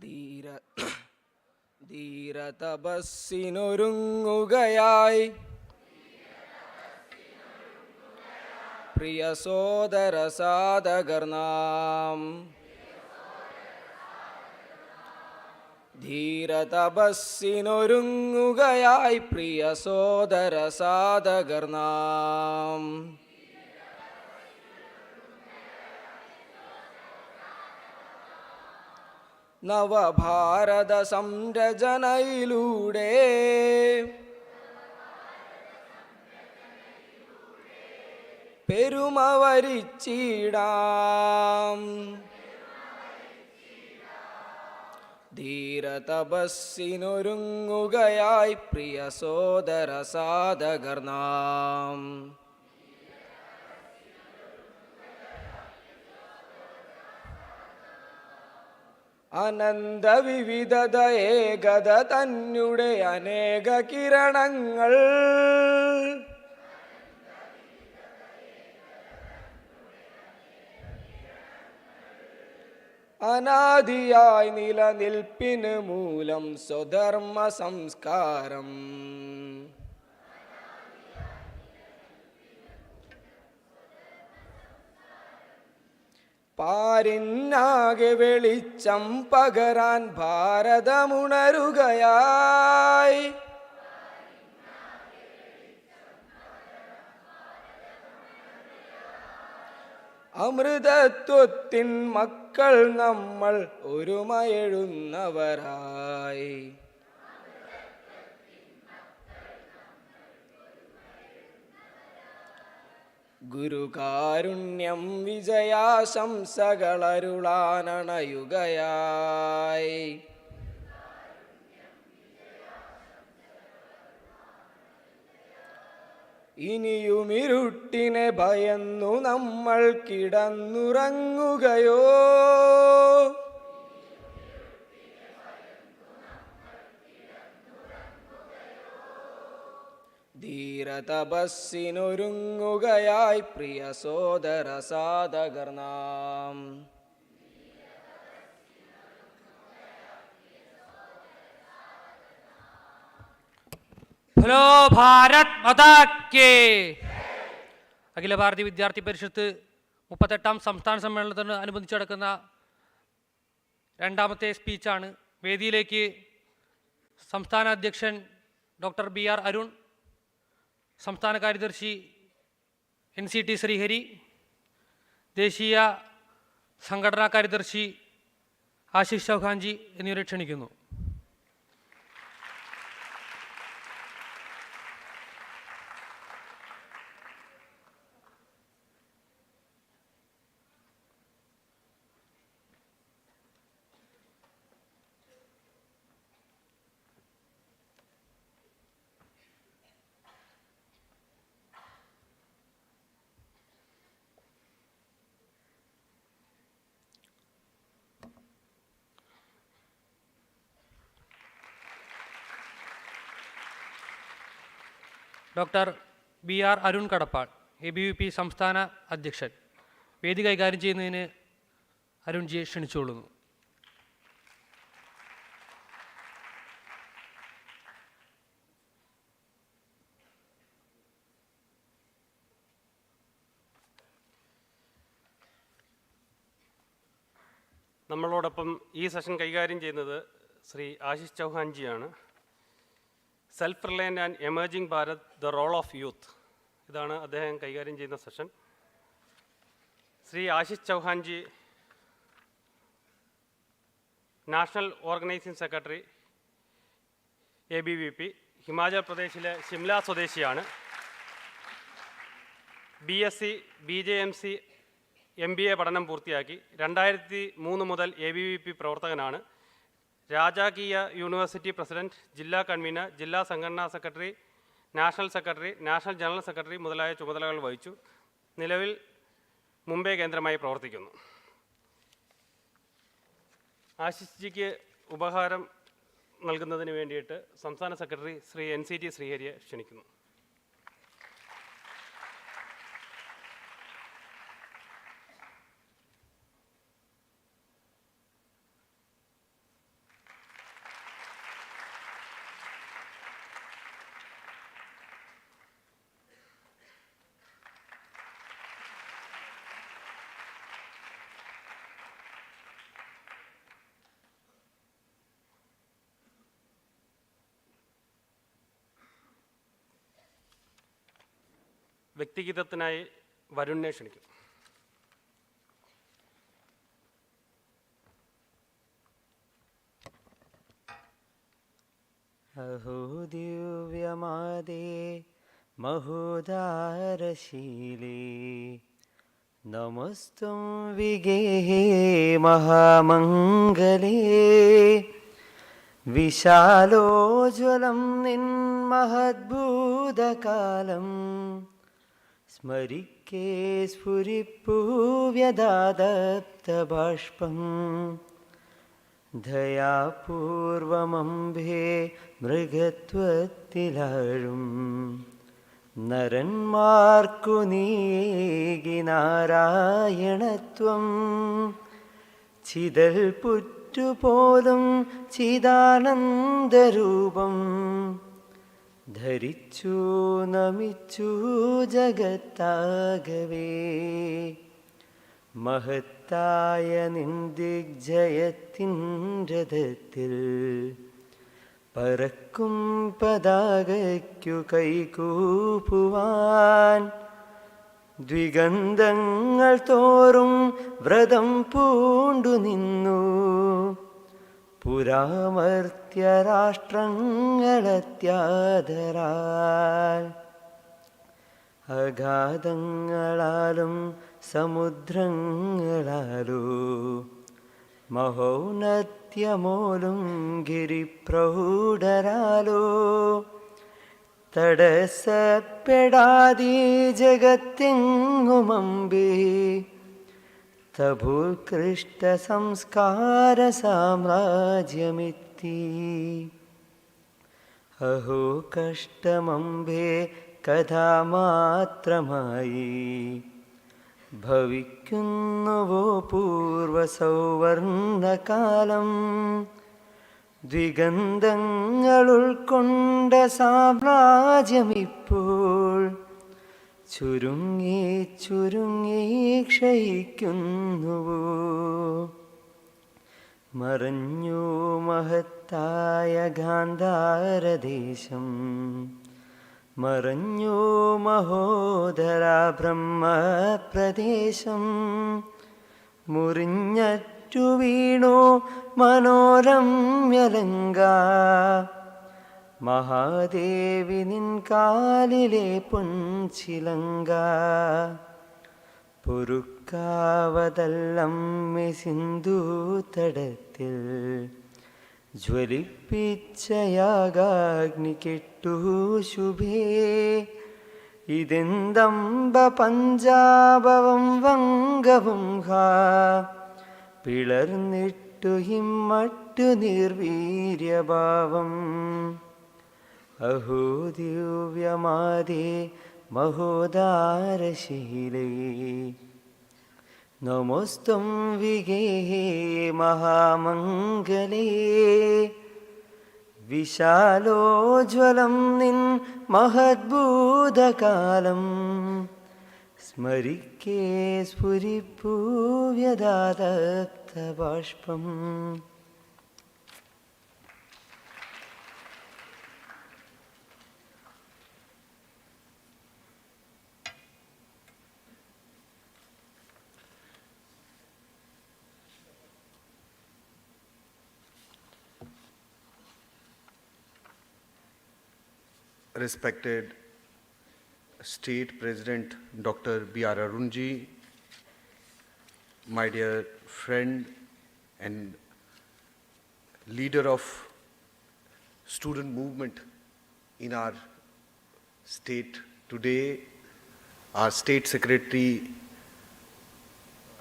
ധീരതപസ്സിനൊരുങ്ങുകയായി പ്രിയ സോദര സാധകർനാം. ധീരതപസ്സിനൊരുങ്ങുകയായി പ്രിയ സോദര സാധകർനാം. നവഭാരത സംരചനയിലൂടെ പെരുമ വരിച്ചിടാം. ധീരതപസ്സിനൊരുങ്ങുകയായി പ്രിയ സോദര സാധകർനാം. അനന്തവിവിധത ഏകത തന്നുടെ അനേക കിരണങ്ങൾ അനാദിയായി നിലനിൽപ്പിന് മൂലം സ്വധർമ്മ സംസ്കാരം. പാരിന്നാകെ വെളിച്ചം പകരാൻ ഭാരതമുണരുകയായി. അമൃതത്വത്തിൻ മക്കൾ നമ്മൾ ഒരുമയെഴുന്നവരായി. ഗുരുകാരുണ്യം വിജയാശംസകളരുളാനണയുകയായി. ഇനിയുമിരുട്ടിനെ ഭയന്നു നമ്മൾ കിടന്നുറങ്ങുകയോ? ധീരതപസ്സിനൊരുങ്ങുകയായി പ്രിയ സോദര സാധകർനാം. ഹലോ ഭാരത് മാതാ കി. അഖില ഭാരതീയ വിദ്യാർത്ഥി പരിഷത്ത് 38ാം സംസ്ഥാന സമ്മേളനത്തിന് അനുബന്ധിച്ച് നടക്കുന്ന രണ്ടാമത്തെ സ്പീച്ചാണ്. വേദിയിലേക്ക് സംസ്ഥാന അധ്യക്ഷൻ ഡോക്ടർ BR അരുൺ, സംസ്ഥാന കാര്യദർശി NCT ശ്രീഹരി, ദേശീയ സംഘടനാ കാര്യദർശി ആശിഷ് ചൗഹാൻജി എന്നിവരെ ക്ഷണിക്കുന്നു. Doctor BR Arun Kadappal, ABVP സംസ്ഥാന അധ്യക്ഷൻ, വേദി കൈകാര്യം ചെയ്യുന്നതിന് അരുൺജിയെ ക്ഷണിച്ചുകൊള്ളുന്നു. നമ്മളോടൊപ്പം ഈ സെഷൻ കൈകാര്യം ചെയ്യുന്നത് ശ്രീ ആശിഷ് ചൗഹാൻജിയാണ്. Self reliant and emerging Bharat, the role of youth, ഇതാണ് അദ്ദേഹം കൈകാര്യം ചെയ്യുന്ന session. Shri Ashish Chauhanji national organising secretary ABVP, Himachal പ്രദേശിലെ ഷിംല സ്വദേശിയാണ്. BSc BJMC MBA പഠനം പൂർത്തിയാക്കി. 2003 മുതൽ ABVP പ്രവർത്തകനാണ്. രാജാകീയ യൂണിവേഴ്സിറ്റി പ്രസിഡന്റ്, ജില്ലാ കൺവീനർ, ജില്ലാ സംഘടനാ secretary, national secretary, national general secretary മുതലായ ചുമതലകൾ വഹിച്ചു. നിലവിൽ മുംബൈ കേന്ദ്രമായി പ്രവർത്തിക്കുന്നു. ആശിഷ്ജിക്ക് ഉപഹാരം നൽകുന്നതിന് വേണ്ടിയിട്ട് സംസ്ഥാന സെക്രട്ടറി ശ്രീ NCT ശ്രീഹരിയെ ക്ഷണിക്കുന്നു. വ്യക്തിഗീതത്തിനായി വരുണിനെ ക്ഷണിക്കും. अहो दिव्यमादे महोदारशीले नमस्तं विगेहे महामङ्गले विशालोज्ज्वलं निन्महद्भूतकालं स्मरिके स्फुरिपूव्यदादप्तबाष्पम् ദയാപൂർവമംഭേ മൃഗത്വത്തിലാഴും നരന്മാർക്കു നീകി നാരായണത്വം ചിതൽ പുറ്റുപോലും ചിദാനന്ദരൂപം ധരിച്ചു നമിച്ചു ജഗത്താകവേ മഹത്തായ നിന്ദിഗ്ജയത്തിൻ രഥത്തിൽ പറക്കും പതാകയ്ക്കു കൈകൂപ്പുവാൻ ദ്വിഗന്ധങ്ങൾ തോറും വ്രതം പൂണ്ടു നിന്നു പുരാമർത്യ രാഷ്ട്രങ്ങളത്യാദരാൽ അഗാധങ്ങളാലും സമുദ്രങ്ങളാലോ മഹോന്നത്യമോലും ഗിരിപ്രൗഢരാലോ തടസ്സപ്പെടാതെ ജഗത്തെങ്ങുമമ്പേ തഭൂത്കൃഷ്ട സംസ്കാര സാമ്രാജ്യമെത്തി അഹോ കഷ്ടമമ്പേ കഥാമാത്രമായി ഭവിക്കുന്നുവോ പൂർവസൗവർണകാലം ദ്വിഗന്ധങ്ങൾ ഉൾക്കൊണ്ട സാമ്രാജ്യമിപ്പോൾ ചുരുങ്ങി ചുരുങ്ങി ക്ഷയിക്കുന്നുവോ മറഞ്ഞു മഹത്തായ ഗാന്ധാരദേശം മറഞ്ഞു മഹോദര ബ്രഹ്മപ്രദേശം മുറിഞ്ഞറ്റു വീണു മനോരമ്യലങ്ക മഹാദേവി നിൻ കാലിലെ പൊൻചിലങ്ക പൊറുക്കാവതല്ലമ്മി സിന്ധു തടത്തിൽ ജ്വലിപ്പിച്ച യാഗാഗ്നി കെട്ടു ശുഭേ ഇതെന്തമ്പ പഞ്ചാപവും വംഗവും ഹാ പിളർന്നിട്ടു ഹിമ്മട്ടു നിർവീര്യഭാവം അഹോ ദിവ്യമാദേ മഹോദാരശീലേ നമോസ്തും വിഗേഹേ മഹാമംഗലേ വിശാലോജ്വലം നിൻ മഹദ്ഭൂതകാലം സ്മരിക്കേ സ്ഫുരിപ്പൂവ്യദാതപ്തബാഷ്പം Respected State President Dr. B.R. Arunji, my dear friend and leader of student movement in our state today, our State Secretary,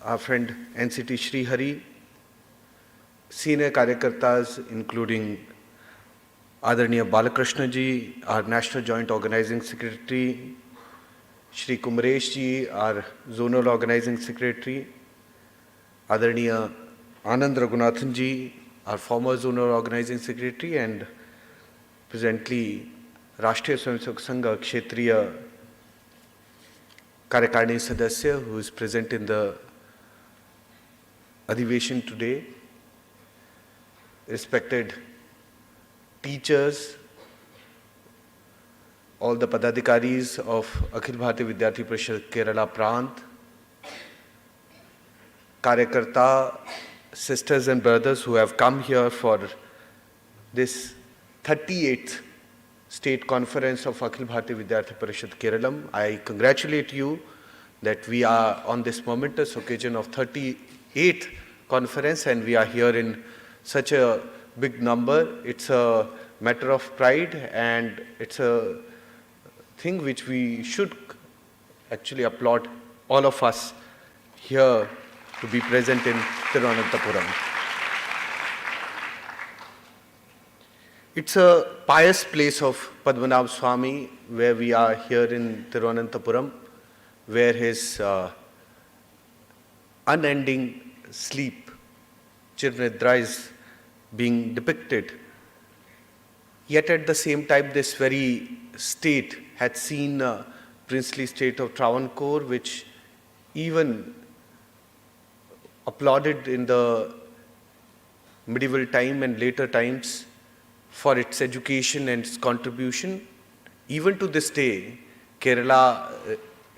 our friend NCT Shri Hari, senior Karyakartas including Adarniya Balakrishna ji, our National Joint Organizing Secretary, Shri Kumaresh ji, our Zonal Organizing Secretary, Adarniya Anand Raghunathan ji, our former Zonal Organizing Secretary and presently Rashtriya Swayamsevak Sangha Kshetriya Karyakarni Sadasya, who is present in the Adhiveshan today, respected teachers, all the Padadikaris of Akhil Bharatiya Vidyarthi Parishad Kerala Prant, Karyakarta, sisters and brothers who have come here for this 38th State Conference of Akhil Bharatiya Vidyarthi Parishad Keralam. I congratulate you that we are on this momentous occasion of 38th conference and we are here in such a big number. It's a matter of pride and it's a thing which we should actually applaud, all of us here to be present in Thiruvananthapuram. It's a pious place of Padmanabh Swami where we are here in Thiruvananthapuram, where his unending sleep, Chirnidra, is being depicted. Yet at the same time, this very state had seen a princely state of Travancore, which even applauded in the medieval time and later times for its education and its contribution. Even to this day, Kerala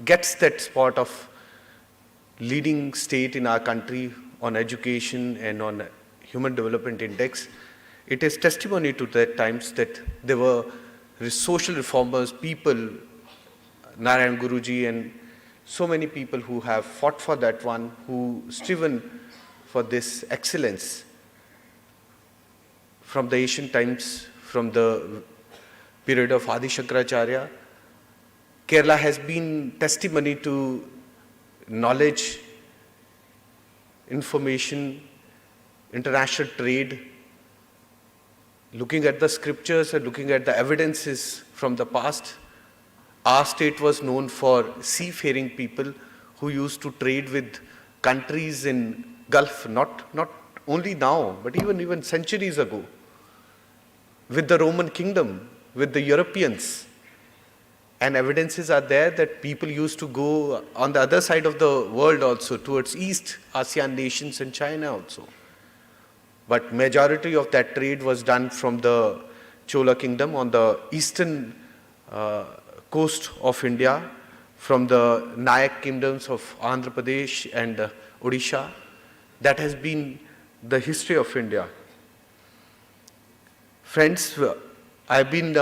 gets that spot of leading state in our country on education and on Human Development Index. It is testimony to that times that there were social reformers, people, Narayan Guruji and so many people who have fought for that one, who striven for this excellence. From the ancient times, from the period of Adi Shankaracharya, Kerala has been testimony to knowledge, information, international trade. Looking at the scriptures and looking at the evidences from the past, our state was known for seafaring people who used to trade with countries in Gulf, not only now, but even centuries ago, with the Roman kingdom, with the Europeans. And evidences are there that people used to go on the other side of the world also, towards East ASEAN nations and China also. But majority of that trade was done from the Chola kingdom on the eastern coast of India, from the Nayak kingdoms of Andhra Pradesh and Odisha. That has been the history of India. Friends, I've been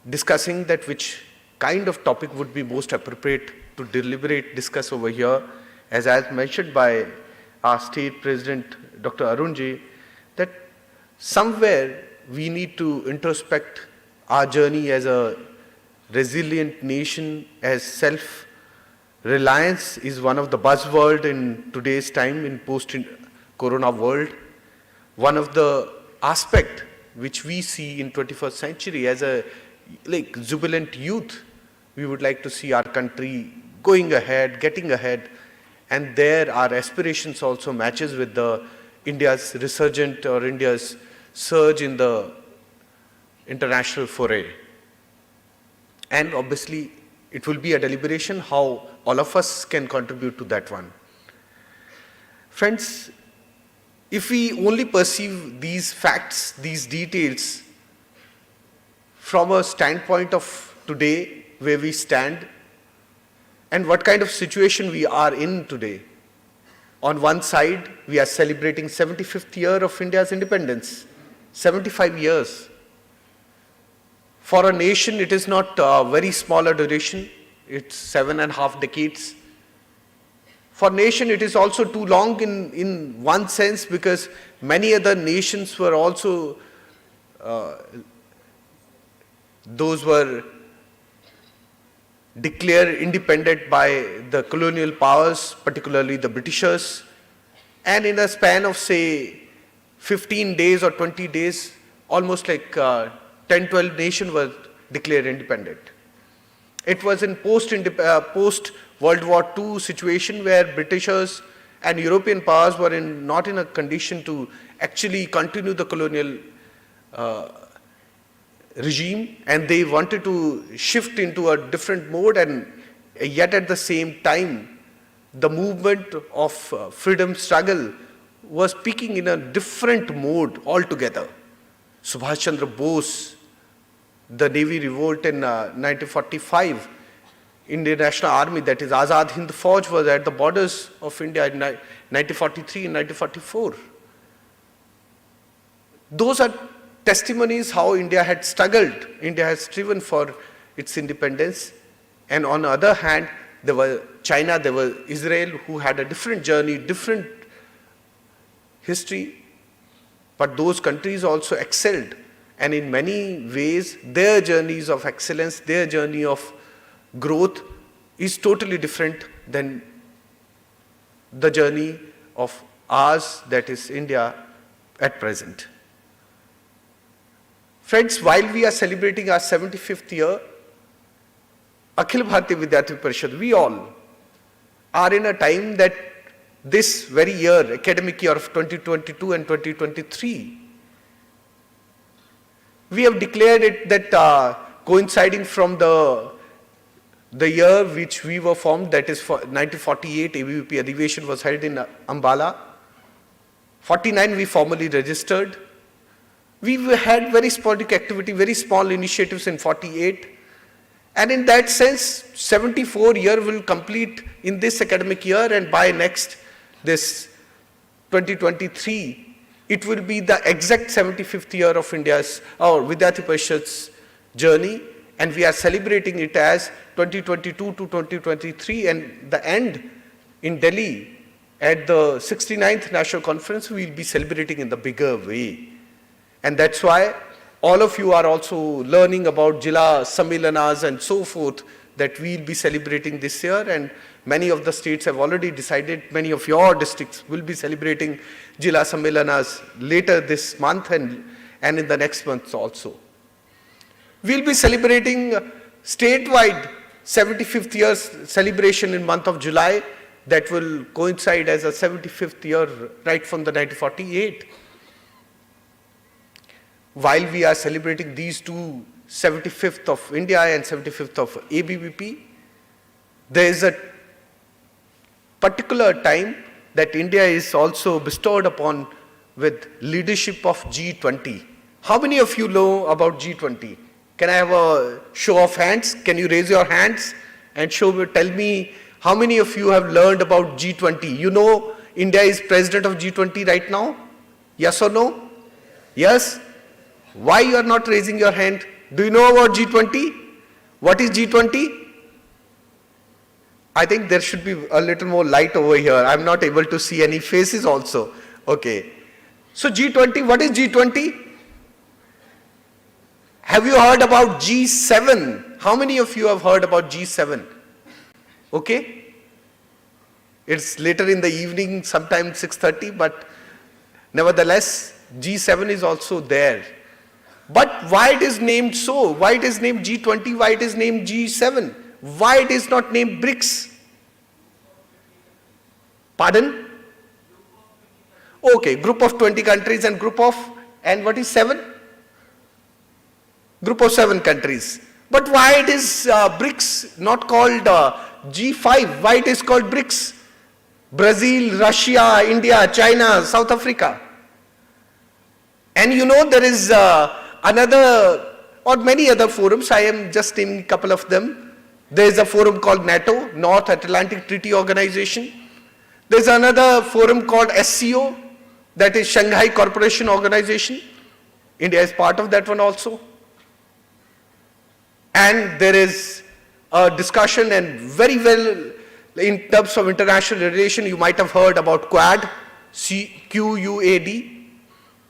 discussing that which kind of topic would be most appropriate to discuss over here, as mentioned by our state president, Dr. Arunji, that somewhere we need to introspect our journey as a resilient nation, as self-reliance is one of the buzzwords in today's time in post-corona world. One of the aspect which we see in 21st century as a jubilant youth, we would like to see our country going ahead, getting ahead, and there our aspirations also matches with the India's resurgent or India's surge in the international foray. And obviously, it will be a deliberation how all of us can contribute to that one. Friends, if we only perceive these facts, these details from a standpoint of today, where we stand, and what kind of situation we are in today. On one side, we are celebrating 75th year of India's independence, 75 years. For a nation, it is not a very smaller duration. It's 7.5 decades. For nation, it is also too long in one sense, because many other nations were also, those were declared independent by the colonial powers, particularly the Britishers. And in a span of, say, 15 days or 20 days, almost like 10, 12 nations were declared independent. It was in post-World War II situation where Britishers and European powers were not in a condition to actually continue the colonial regime, and they wanted to shift into a different mode, and yet at the same time, the movement of freedom struggle was peaking in a different mode altogether. Subhash Chandra Bose the Navy revolt in 1945, Indian National Army, that is Azad Hind Fauj, was at the borders of India in 1943 and 1944. Those are testimonies how India had struggled, India has striven for its independence. And on the other hand, there were China, there was Israel, who had a different journey, different history, but those countries also excelled. And in many ways, their journeys of excellence, their journey of growth is totally different than the journey of ours, that is India, at present. Friends, while we are celebrating our 75th year, Akhil Bharatiya Vidyarthi Parishad, we all are in a time that this very year, academic year of 2022 and 2023, we have declared it that coinciding from the year which we were formed, that is for 1948, ABVP Adhiveshan was held in Ambala. 49 we formally registered. We had very sporadic activity, very small initiatives in 48. And in that sense, 74 year will complete in this academic year, and by next, this 2023, it will be the exact 75th year of India's, or Vidyarthi Parishad's journey, and we are celebrating it as 2022 to 2023, and the end in Delhi at the 69th National Conference, we will be celebrating in the bigger way. And that's why all of you are also learning about Jila Sammilanas and so forth that we'll be celebrating this year, and many of the states have already decided, many of your districts will be celebrating Jila Sammilanas later this month and in the next month also. We'll be celebrating statewide 75th year celebration in month of July that will coincide as a 75th year right from the 1948. While we are celebrating these two, 75th of India and 75th of ABVP, there is a particular time that India is also bestowed upon with leadership of G20. How many of you know about G20? Can I have a show of hands? Can you raise your hands and tell me how many of you have learned about G20? You know India is president of G20 right now? Yes or no? Yes? Why you are not raising your hand? Do you know about G20? What is G20? I think there should be a little more light over here. I'm not able to see any faces also. Okay. So G20, what is G20? Have you heard about G7? How many of you have heard about G7? Okay. It's later in the evening, sometimes 6:30, but nevertheless, G7 is also there. But why it is named so? Why it is named G20? Why it is named G7? Why it is not named BRICS? Pardon? Okay, group of 20 countries and and what is 7? Group of 7 countries. But why it is BRICS not called G5? Why it is called BRICS? Brazil, Russia, India, China, South Africa. And you know there is another or many other forums. I am just naming a couple of them. There is a forum called NATO, North Atlantic Treaty Organization. There is another forum called SCO, that is Shanghai Cooperation Organization. India is part of that one also. And there is a discussion, and very well in terms of international relation, you might have heard about Quad, QUAD.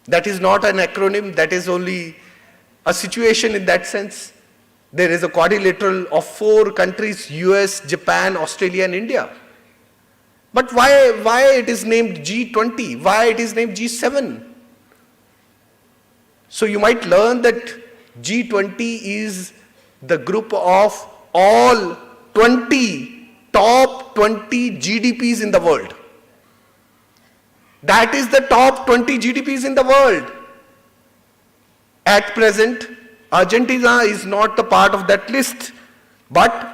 That is not an acronym, that is only a situation in that sense. There is a quadrilateral of 4 countries, US, Japan, Australia and India. But why it is named G20? Why it is named G7? So you might learn that G20 is the group of all 20 top 20 GDPs in the world. That is the top 20 GDPs in the world. At present, Argentina is not the part of that list, but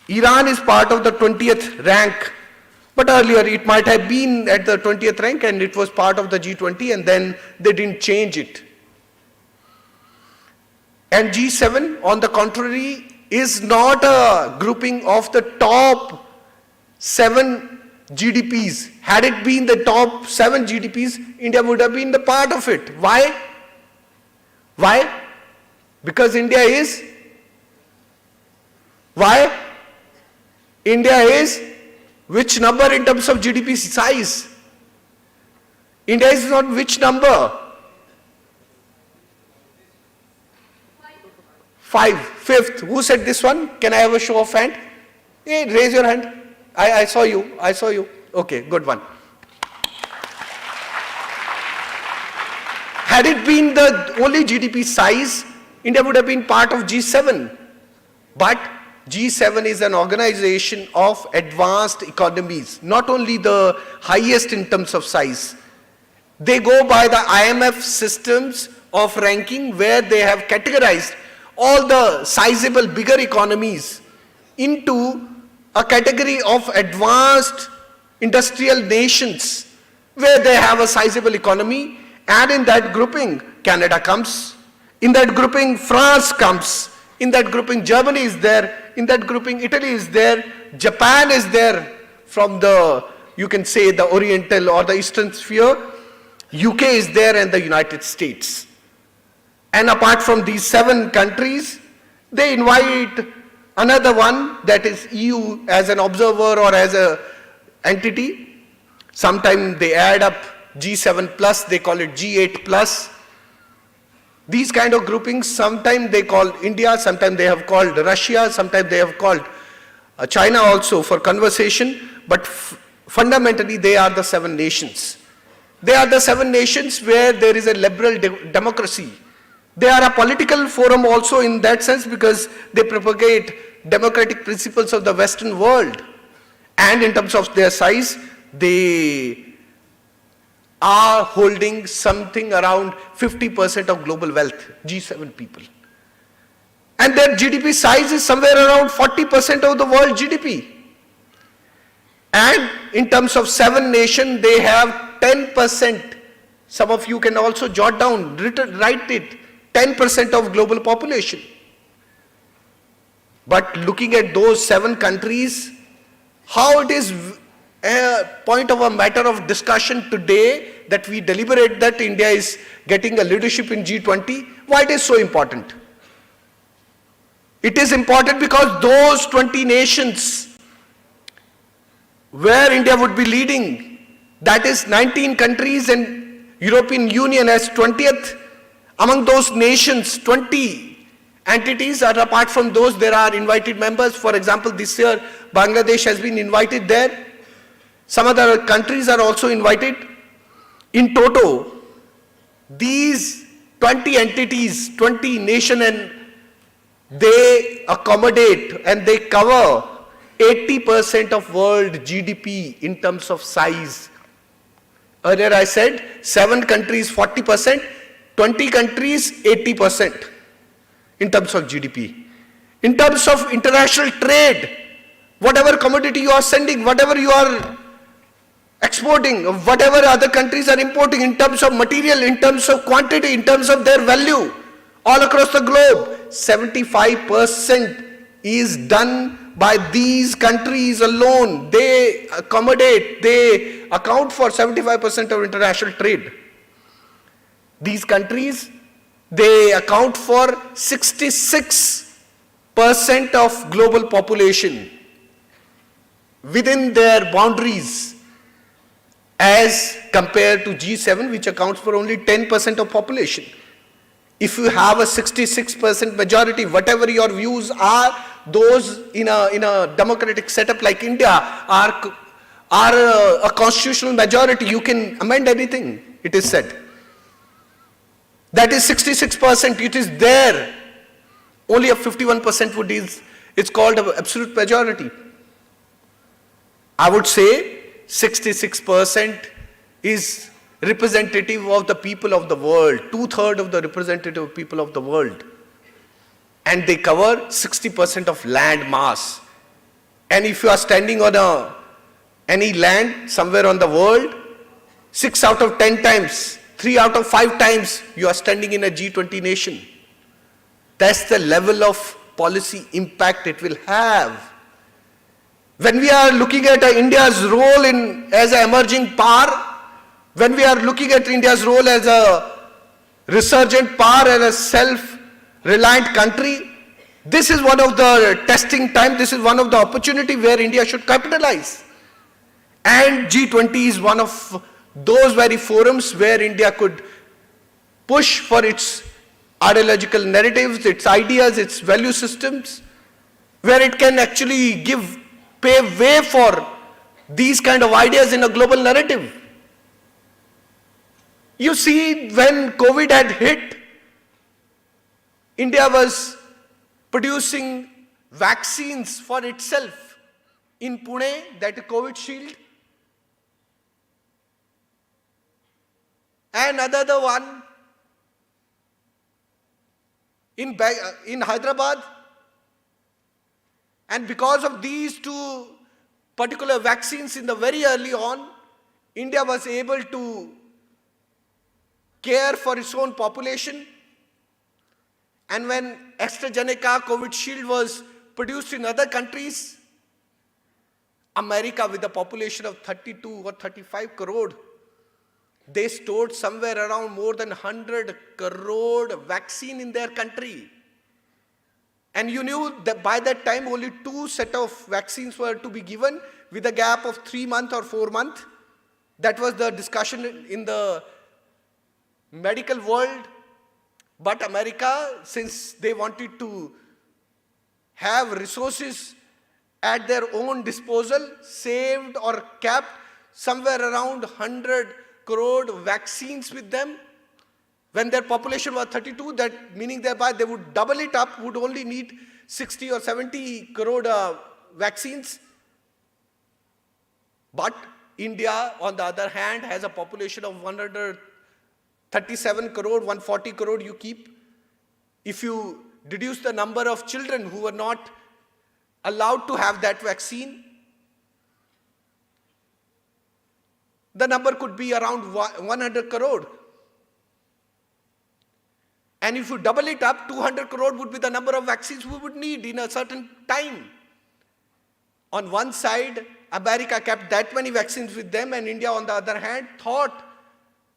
Iran is part of the 20th rank. But earlier it might have been at the 20th rank and it was part of the G20, and then they didn't change it. And G7, on the contrary, is not a grouping of the top 7 GDPs. Had it been the top 7 GDPs, India would have been the part of it. Why? Why? Because India is. Why? India is which number in terms of GDP size? India is not which number? 5th. Who said this one? Can I have a show of hand? Hey, raise your hand. I saw you. I saw you. Okay, good one. Had it been the only GDP size, India would have been part of G7. But G7 is an organization of advanced economies, not only the highest in terms of size. They go by the IMF systems of ranking, where they have categorized all the sizable bigger economies into a category of advanced industrial nations, where they have a sizable economy, and in that grouping Canada comes, in that grouping France comes, in that grouping Germany is there, in that grouping Italy is there, Japan is there from the, you can say, the Oriental or the Eastern sphere, UK is there, and the United States. And apart from these 7 countries, they invite another one, that is EU, as an observer or as an entity. Sometimes they add up G7 plus, they call it G8 plus. These kind of groupings, sometimes they call India, sometimes they have called Russia, sometimes they have called China also for conversation, but fundamentally they are the 7 nations. They are the 7 nations where there is a liberal democracy. They are a political forum also in that sense, because they propagate democratic principles of the Western world. And in terms of their size, they are holding something around 50% of global wealth, G7 people. And their GDP size is somewhere around 40% of the world GDP. And in terms of 7 nations, they have 10%. Some of you can also jot down, write it, 10% of global population. But looking at those 7 countries, how it is a point of a matter of discussion today that we deliberate that India is getting a leadership in G20. Why it is so important? It is important because those 20 nations where India would be leading, that is 19 countries and European Union as 20th. Among those nations, 20 entities are, apart from those, there are invited members. For example, this year Bangladesh has been invited there. Some other countries are also invited. In toto, these 20 entities, 20 nations, and they accommodate and they cover 80% of world GDP in terms of size. Earlier I said 7 countries 40%, 20 countries 80% in terms of GDP. In terms of international trade, whatever commodity you are sending, whatever you are exporting, whatever other countries are importing, in terms of material, in terms of quantity, in terms of their value, all across the globe, 75% is done by these countries alone. They accommodate, they account for 75% of international trade. These countries, they account for 66% of global population within their boundaries, as compared to G7, which accounts for only 10% of population. If you have a 66% majority, whatever your views are, those in a democratic setup like India are a constitutional majority. You can amend anything, it is said. That is 66%, it is there. Only a 51% would is, it's called an absolute majority. I would say 66% is representative of the people of the world, 2/3 of the representative people of the world. And they cover 60% of land mass. And if you are standing on any land somewhere on the world, 6 out of 10 times, 3 out of 5 times, you are standing in a G20 nation. That's the level of policy impact it will have. When we are looking at India's role as an emerging power, when we are looking at India's role as a resurgent power and a self-reliant country, this is one of the testing time, this is one of the opportunity where India should capitalize. And G20 is one of those very forums where India could push for its ideological narratives, its ideas, its value systems, where it can actually pave way for these kind of ideas in a global narrative. You see, when COVID had hit, India was producing vaccines for itself in Pune, that COVID shield, and another one in Hyderabad. And because of these two particular vaccines in the very early on, India was able to care for its own population. And when AstraZeneca COVID shield was produced in other countries, America, with a population of 32 or 35 crore, they stored somewhere around more than 100 crore vaccine in their country. And you knew that by that time only 2 sets of vaccines were to be given with a gap of 3 months or 4 months. That was the discussion in the medical world. But America, since they wanted to have resources at their own disposal, saved or kept somewhere around 100 crore vaccines with them. When their population was 32, that meaning thereby they would double it up, would only need 60 or 70 crore vaccines. But India, on the other hand, has a population of 137 crore, 140 crore you keep. If you deduce the number of children who were not allowed to have that vaccine, the number could be around 100 crore. And if you double it up, 200 crore would be the number of vaccines we would need in a certain time. On one side, America kept that many vaccines with them, and India, on the other hand, thought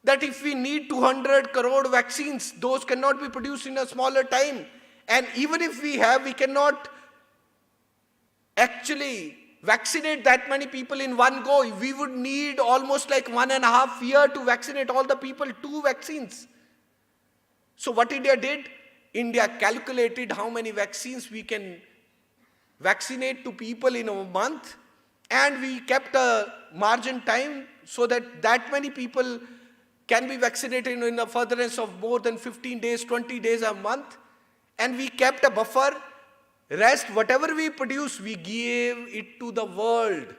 that if we need 200 crore vaccines, those cannot be produced in a smaller time. And even if we have, we cannot actually vaccinate that many people in one go. We would need almost like 1.5 years to vaccinate all the people, 2 vaccines. So what India did, India calculated how many vaccines we can vaccinate to people in a month, and we kept a margin time so that many people can be vaccinated in a furtherance of more than 15 days, 20 days a month. And we kept a buffer. Rest, whatever we produce, we gave it to the world.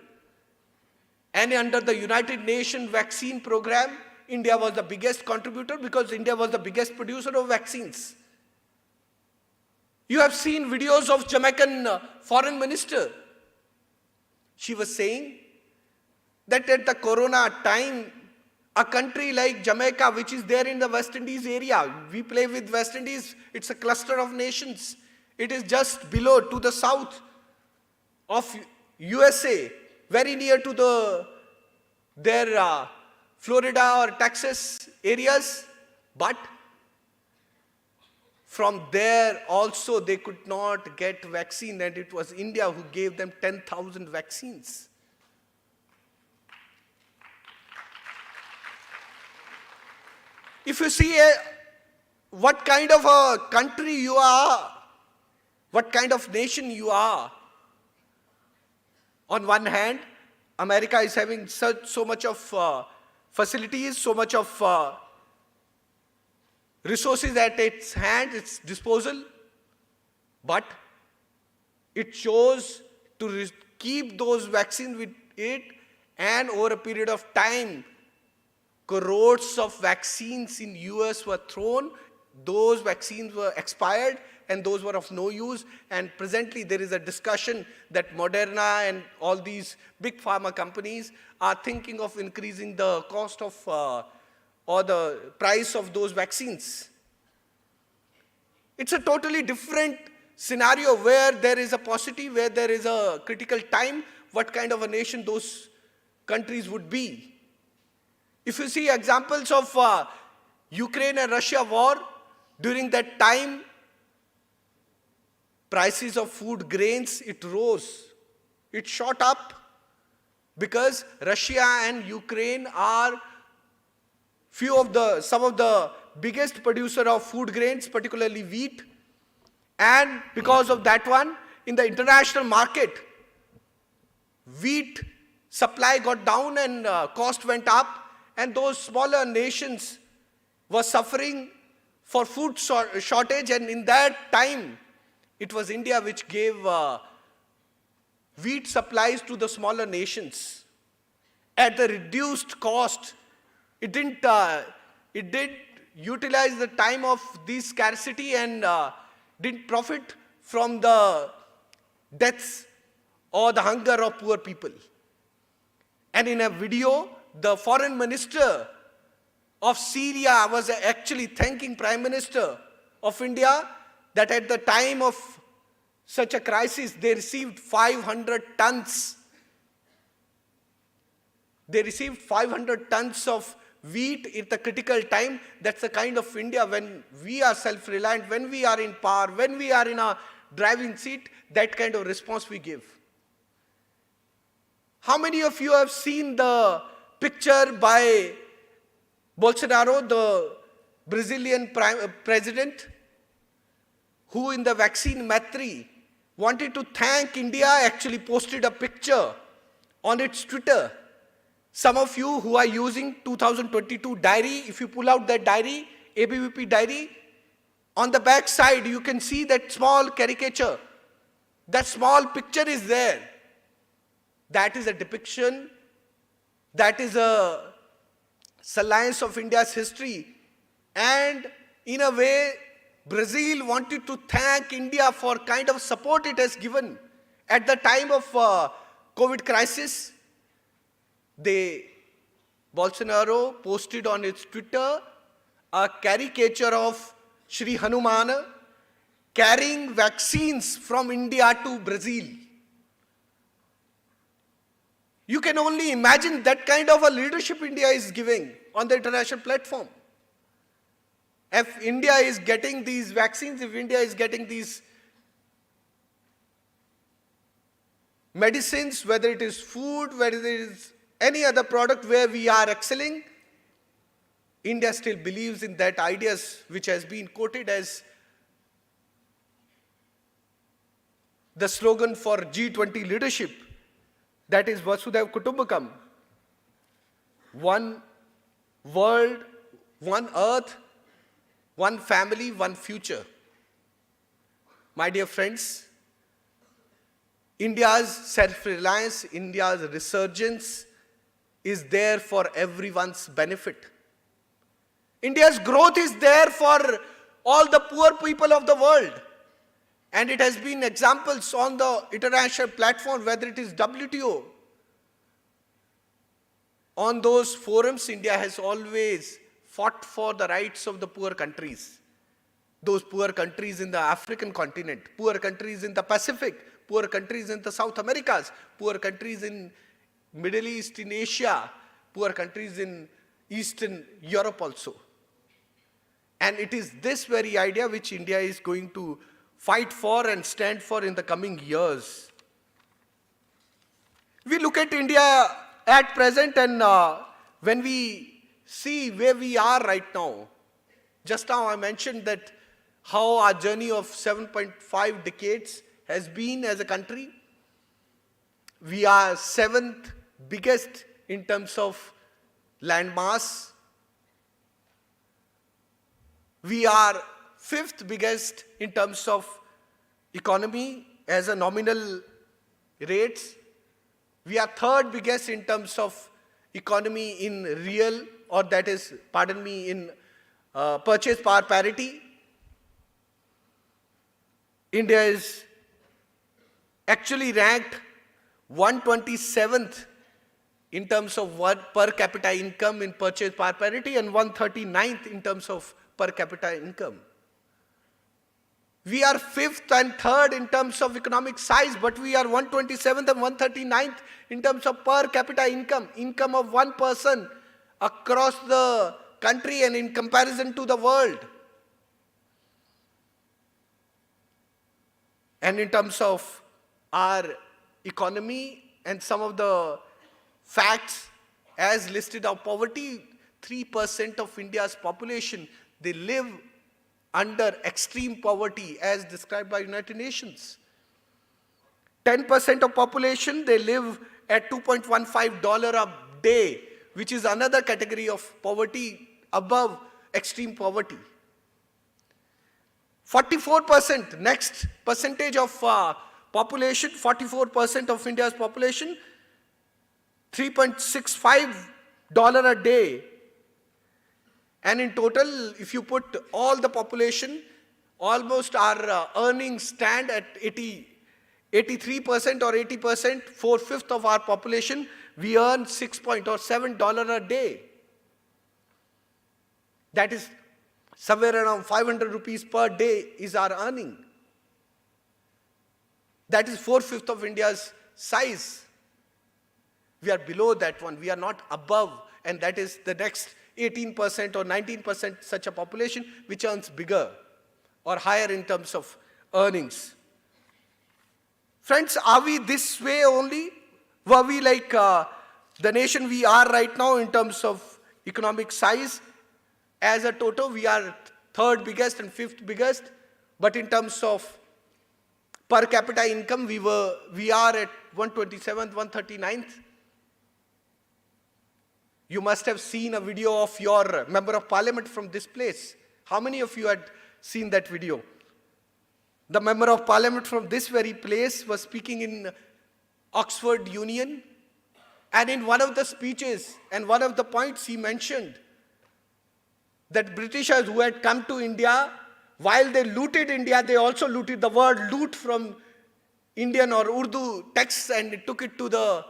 And under the United Nations vaccine program, India was the biggest contributor because India was the biggest producer of vaccines. You have seen videos of Jamaican foreign minister. She was saying that at the corona time, a country like Jamaica, which is there in the West Indies area, we play with West Indies, it's a cluster of nations. It is just below, to the south of USA, very near to their Florida or Texas areas. But from there also they could not get vaccine, and it was India who gave them 10,000 vaccines. If you see what kind of a country you are, what kind of nation you are, on one hand, America is having so much of facilities, so much of resources at its hand, its disposal, but it chose to keep those vaccines with it, and over a period of time, crores of vaccines in US were thrown. Those vaccines were expired, and those were of no use. And presently there is a discussion that Moderna and all these big pharma companies are thinking of increasing the cost of or the price of those vaccines. It's a totally different scenario where there is a paucity, where there is a critical time, what kind of a nation those countries would be. If you see examples of Ukraine and Russia war, during that time, prices of food grains, it rose. It shot up because Russia and Ukraine are some of the biggest producer of food grains, particularly wheat. And because of that one, in the international market, wheat supply got down and cost went up, and those smaller nations were suffering for food shortage, and in that time, it was India which gave wheat supplies to the smaller nations at the reduced cost. It did utilize the time of this scarcity and didn't profit from the deaths or the hunger of poor people. And in a video, the foreign minister of Syria was actually thanking Prime Minister of India that at the time of such a crisis, they received 500 tons. They received 500 tons of wheat at the critical time. That's the kind of India when we are self-reliant, when we are in power, when we are in a driving seat, that kind of response we give. How many of you have seen the picture by Bolsonaro, the Brazilian president, who in the vaccine Matri wanted to thank India, actually posted a picture on its Twitter. Some of you who are using 2022 diary, if you pull out that diary, ABVP diary, on the back side you can see that small caricature. That small picture is there. That is a depiction, that is a salience of India's history. And in a way, Brazil wanted to thank India for kind of support it has given. At the time of COVID crisis, Bolsonaro posted on its Twitter a caricature of Shri Hanuman carrying vaccines from India to Brazil. You can only imagine that kind of a leadership India is giving on the international platform. If India is getting these vaccines, if India is getting these medicines, whether it is food, whether it is any other product where we are excelling, India still believes in that ideas which has been quoted as the slogan for G20 leadership. That is Vasudhaiva Kutumbakam. One world, one earth, one family, one future. My dear friends, India's self-reliance, India's resurgence is there for everyone's benefit. India's growth is there for all the poor people of the world. And it has been examples on the international platform, whether it is WTO. On those forums, India has always fought for the rights of the poor countries. Those poor countries in the African continent, poor countries in the Pacific, poor countries in the South Americas, poor countries in Middle East, in Asia, poor countries in Eastern Europe also. And it is this very idea which India is going to fight for and stand for in the coming years. We look at India at present, and when we see where we are right now, just now I mentioned that how our journey of 7.5 decades has been as a country. We are 7th biggest in terms of land mass. We are 5th biggest in terms of economy as a nominal rates. We are 3rd biggest in terms of economy in real, or that is, pardon me, in purchase power parity. India is actually ranked 127th in terms of what per capita income in purchase power parity and 139th in terms of per capita income. We are 5th and 3rd in terms of economic size, but we are 127th and 139th in terms of per capita income of one person across the country and in comparison to the world. And in terms of our economy and some of the facts as listed of poverty, 3% of India's population, they live under extreme poverty as described by United Nations. 10% of population, they live at $2.15 a day, which is another category of poverty above extreme poverty. 44%, next percentage of population, 44% of India's population, $3.65 a day. And in total, if you put all the population, almost our earnings stand at 83% or 80%, 4/5 of our population, we earn $6.7 a day. That is somewhere around 500 rupees per day is our earning. That is 4/5 of India's size. We are below that one, we are not above, and that is the next 18% or 19% such a population which earns bigger or higher in terms of earnings. Friends, are we this way only? Were we like the nation we are right now in terms of economic size? As a total, we are 3rd biggest and 5th biggest, but in terms of per capita income, we are at 127th, 139th. You must have seen a video of your member of parliament from this place. How many of you had seen that video? The member of parliament from this very place was speaking in Oxford Union, and in one of the speeches and one of the points he mentioned that Britishers who had come to India, while they looted India, they also looted the word loot from Indian or Urdu texts and took it to the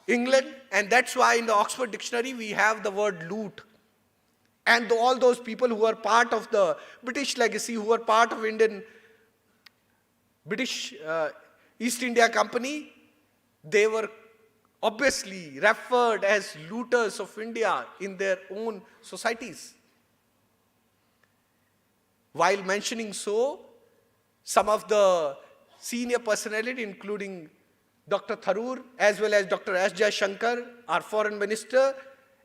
England, and that's why in the Oxford Dictionary we have the word loot. And all those people who are part of the British legacy, who are part of British East India Company, they were obviously referred as looters of India in their own societies. While mentioning so, some of the senior personality, including Dr. Tharoor, as well as Dr. S. Jaishankar, our foreign minister,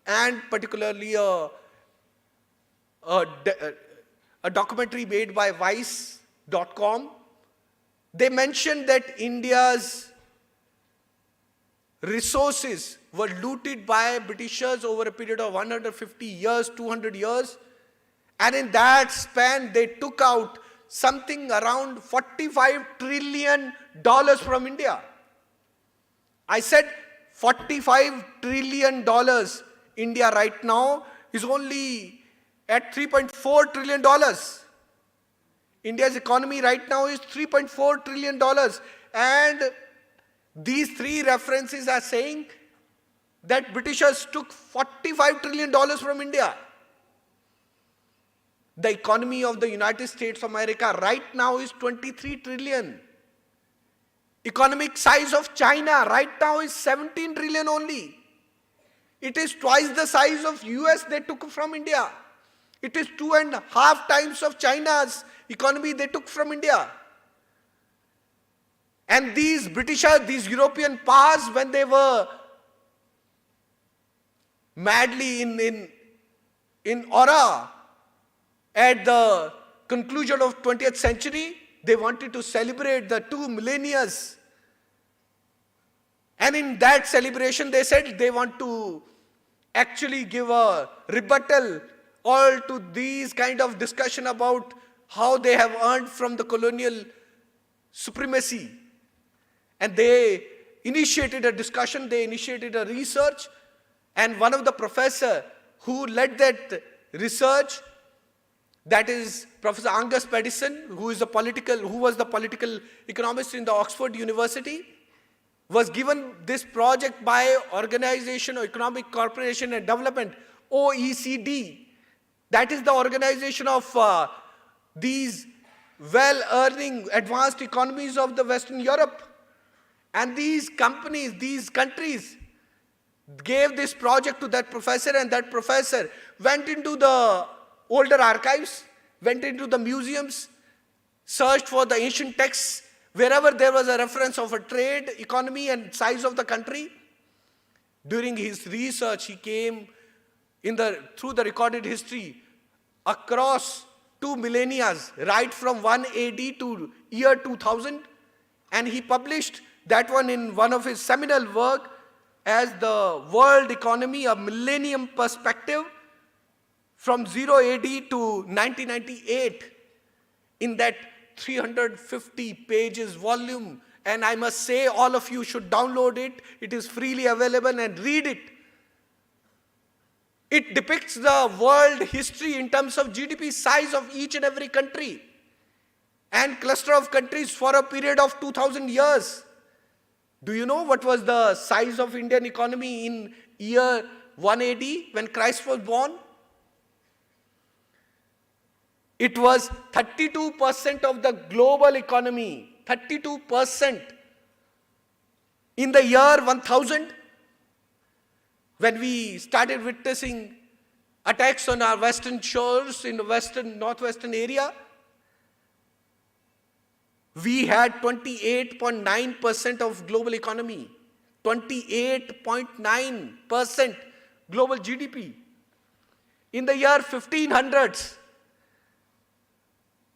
and particularly a documentary made by Vice.com, they mentioned that India's resources were looted by Britishers over a period of 150 years, 200 years, and in that span they took out something around $45 trillion from India. I said $45 trillion. India right now is only at $3.4 trillion. India's economy right now is $3.4 trillion. And these three references are saying that Britishers took $45 trillion from India. The economy of the United States of America right now is 23 trillion. Economic size of China right now is 17 trillion only. It is twice the size of US they took from India. It is 2.5 times of China's economy they took from India. And these Britishers, these European powers, when they were madly in aura at the conclusion of 20th century, they wanted to celebrate the 2 millennia. And in that celebration, they said they want to actually give a rebuttal all to these kind of discussion about how they have earned from the colonial supremacy. And they initiated a discussion, they initiated a research, and one of the professor who led that research, that is Professor Angus Paddison, who was the political economist in the Oxford University, was given this project by Organization of Economic Cooperation and Development, OECD. That is the organization of these well-earning advanced economies of the Western Europe. And these companies, these countries gave this project to that professor, and that professor went into the older archives, went into the museums, searched for the ancient texts, wherever there was a reference of a trade, economy, and size of the country. During his research, he came through the recorded history across 2 millennia, right from 1 AD to year 2000, and he published that one in one of his seminal work as the World Economy, a Millennium Perspective from 0 AD to 1998, in that 350 pages volume. And I must say, all of you should download it. It is freely available, and read it. It depicts the world history in terms of GDP size of each and every country and cluster of countries for a period of 2000 years. Do you know what was the size of Indian economy in year 1 AD when Christ was born? It was 32% of the global economy, 32%. In the year 1000, when we started witnessing attacks on our western shores in the northwestern area, we had 28.9% of global economy, 28.9% global GDP. In the year 1500s,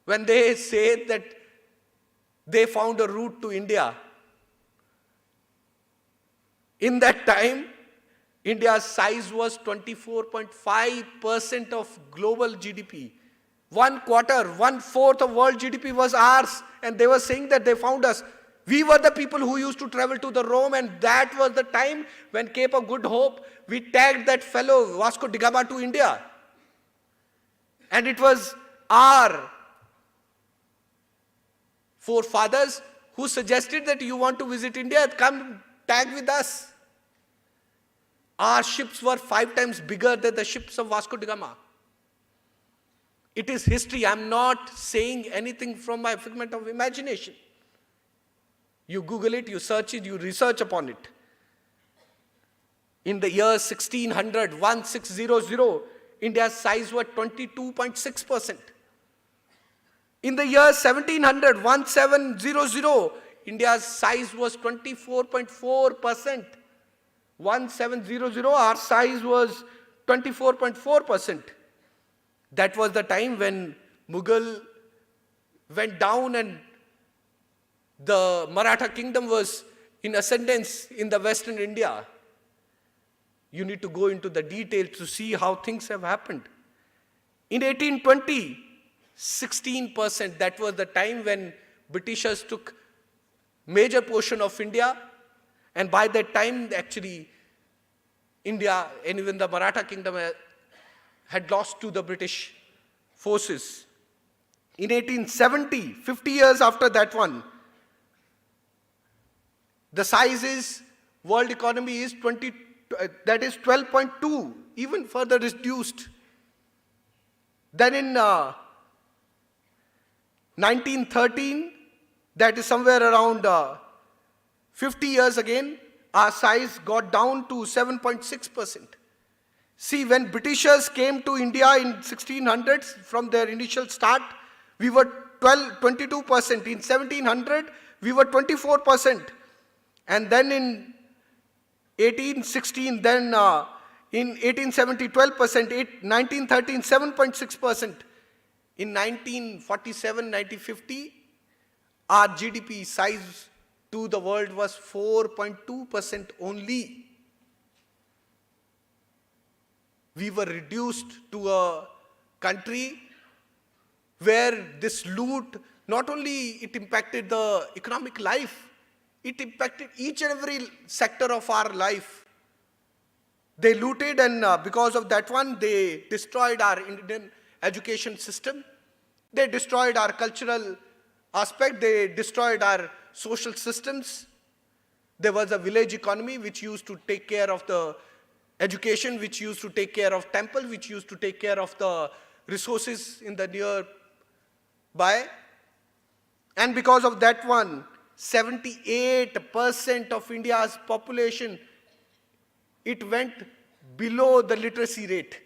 when they say that they found a route to India, in that time, India's size was 24.5% of global GDP. 1/4, 1/4 of world GDP was ours, and they were saying that they found us. We were the people who used to travel to the Rome, and that was the time when Cape of Good Hope, we tagged that fellow Vasco da Gama to India. And it was our forefathers who suggested that you want to visit India, come tag with us. Our ships were 5 times bigger than the ships of Vasco da Gama. It is history. I'm not saying anything from my figment of imagination. You Google it, you search it, you research upon it. In the year 1600, India's size was 22.6%. In the year 1700, India's size was 24.4%. 1700, our size was 24.4%. That was the time when Mughal went down and the Maratha kingdom was in ascendance in the western India. You need to go into the details to see how things have happened. In 1820, 16%, that was the time when Britishers took major portion of India, and by that time actually India and even the Maratha kingdom had lost to the British forces. In 1870, 50 years after that one, the size is, world economy is 12.2, even further reduced. Then in 1913, that is somewhere around 50 years again, our size got down to 7.6%. See, when Britishers came to India in 1600s, from their initial start, we were 22%. In 1700, we were 24%. And then in 1816, then in 1870, 12%, 1913, 7.6%. In 1947, 1950, our GDP size to the world was 4.2% only. We were reduced to a country where this loot, not only it impacted the economic life, it impacted each and every sector of our life. They looted, and because of that one, they destroyed our Indian education system. They destroyed our cultural aspect. They destroyed our social systems. There was a village economy which used to take care of the education, which used to take care of temple, which used to take care of the resources in the nearby. And because of that one, 78% of India's population, it went below the literacy rate.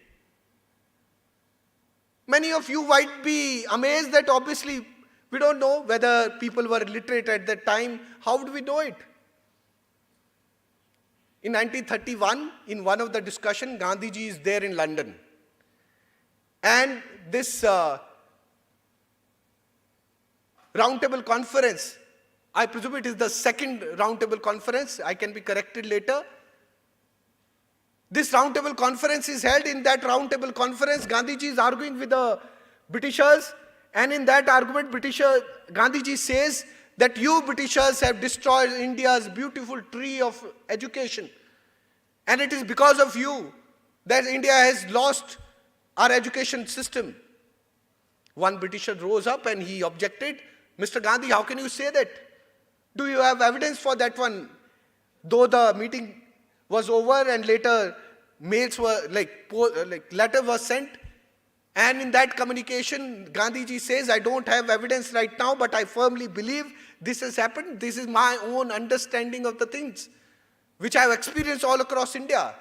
Many of you might be amazed that obviously we don't know whether people were literate at that time. How would we know it? In 1931, in one of the discussion, Gandhiji is there in London. And this roundtable conference, I presume it is the second roundtable conference, I can be corrected later. This roundtable conference is held. In that roundtable conference, Gandhiji is arguing with the Britishers, and in that argument, Gandhiji says that you Britishers have destroyed India's beautiful tree of education, and it is because of you that India has lost our education system. One Britisher rose up and he objected, Mr. Gandhi, how can you say that? Do you have evidence for that one? Though the meeting was over and later mails were letter was sent, and in that communication Gandhiji says, I don't have evidence right now, but I firmly believe this has happened. This is my own understanding of the things which I have experienced all across India.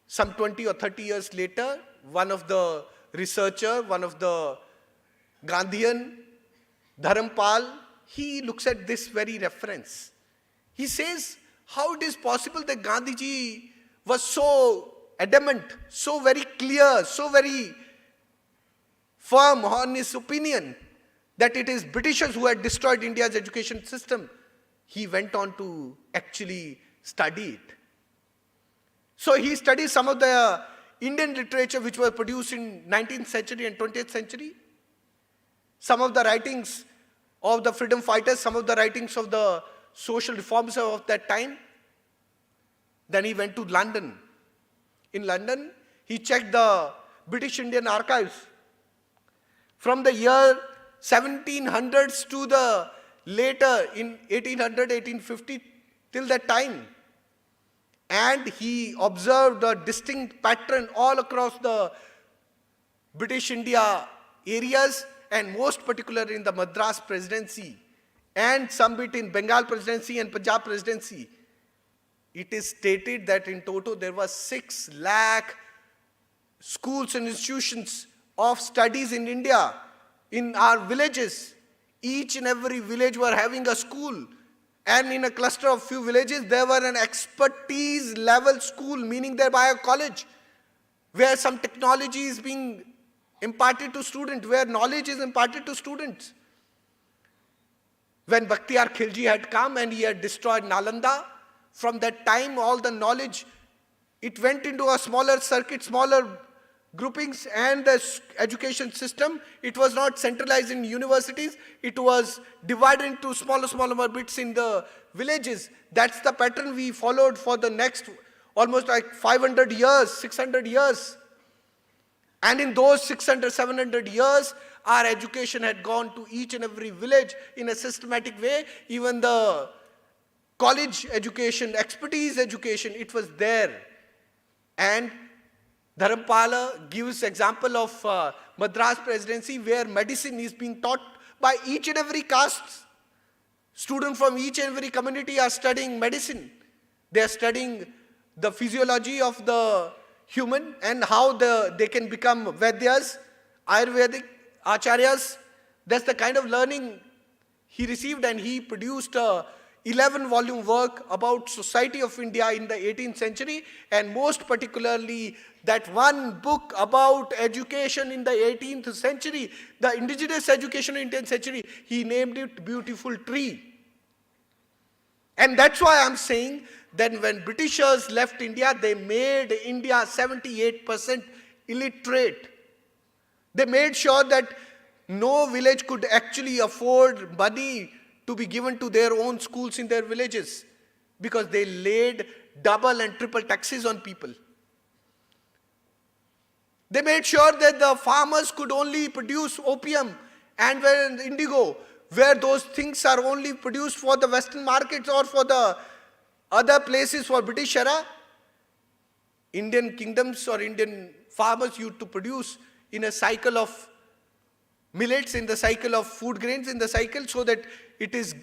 Some 20 or 30 years later, one of the researcher, one of the Gandhian, Dharampal, he looks at this very reference. He says, how it is possible that Gandhiji was so adamant, so very clear, so very firm on his opinion that it is Britishers who had destroyed India's education system. He went on to actually study it. So he studied some of the Indian literature which were produced in 19th century and 20th century. Some of the writings of the freedom fighters, some of the writings of the social reformers of that time. Then he went to London. In London, he checked the British Indian archives. From the year 1700s to the later in 1800, 1850, till that time. And he observed a distinct pattern all across the British India areas, and most particularly in the Madras Presidency, and some bit in Bengal Presidency and Punjab Presidency. It is stated that in total there were 6 lakh schools and institutions of studies in India, in our villages. Each and every village were having a school. And in a cluster of few villages, there were an expertise level school, meaning thereby a college, where some technology is being imparted to students, where knowledge is imparted to students. When Bakhtiyar Khilji had come and he had destroyed Nalanda, from that time all the knowledge, it went into a smaller circuit, smaller groupings, and the education system, it was not centralized in universities, it was divided into smaller bits in the villages. That's the pattern we followed for the next almost like 500 years, 600 years. And in those 600, 700 years, our education had gone to each and every village in a systematic way. Even the college education, expertise education, it was there. And Dharampala gives example of Madras Presidency, where medicine is being taught by each and every caste. Students from each and every community are studying medicine. They are studying the physiology of the human and how they can become Vaidyas, Ayurvedic Acharyas. That's the kind of learning he received, and he produced a 11-volume work about society of India in the 18th century, and most particularly that one book about education in the 18th century, the indigenous education in 18th century, he named it Beautiful Tree. And that's why I'm saying that when Britishers left India, they made India 78% illiterate. They made sure that no village could actually afford money to be given to their own schools in their villages, because they laid double and triple taxes on people. They made sure that the farmers could only produce opium and indigo, where those things are only produced for the Western markets or for the other places for British era. Indian kingdoms or Indian farmers used to produce in a cycle of millets in the cycle of food grains in the cycle so that it is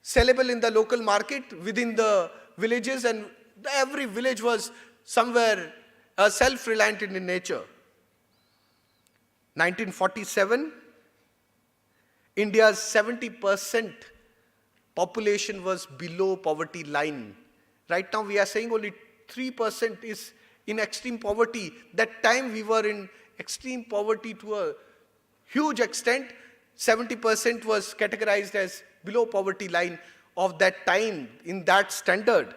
sellable in the local market within the villages, and every village was somewhere self-reliant in nature. 1947, India's 70% population was below poverty line. Right now we are saying only 3% is in extreme poverty. That time we were in extreme poverty to a huge extent. 70% was categorized as below poverty line of that time in that standard.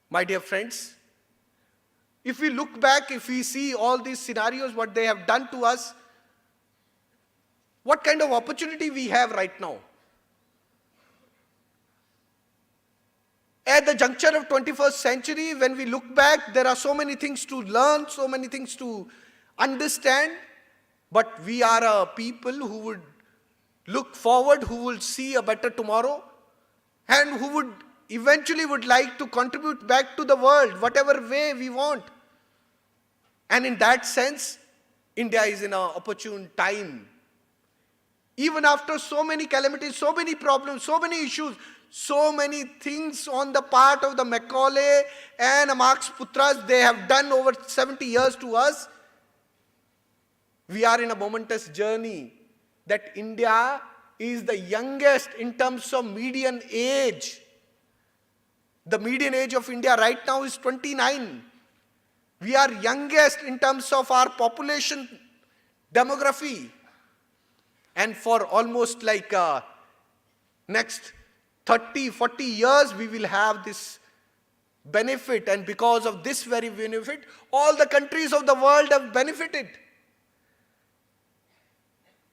My dear friends, if we look back, if we see all these scenarios, what they have done to us, what kind of opportunity we have right now? At the juncture of 21st century, when we look back, there are so many things to learn, so many things to understand, but we are a people who would look forward, who will see a better tomorrow, and who would eventually would like to contribute back to the world, whatever way we want. And in that sense, India is in an opportune time. Even after so many calamities, so many problems, so many issues, so many things on the part of the Macaulay and Marx Putras, they have done over 70 years to us. We are in a momentous journey that India is the youngest in terms of median age. The median age of India right now is 29. We are youngest in terms of our population demography. And for almost like next 30, 40 years, we will have this benefit. And because of this very benefit, all the countries of the world have benefited.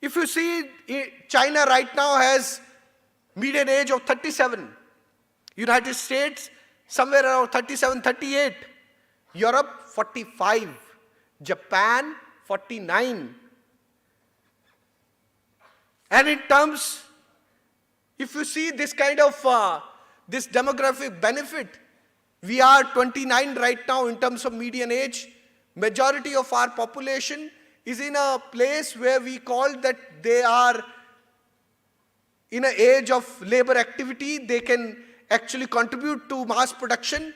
If you see, China right now has median age of 37. United States, somewhere around 37, 38. Europe, 45. Japan, 49. And in terms, if you see this kind of, this demographic benefit, we are 29 right now in terms of median age. Majority of our population is in a place where we call that they are in an age of labor activity. They can actually contribute to mass production,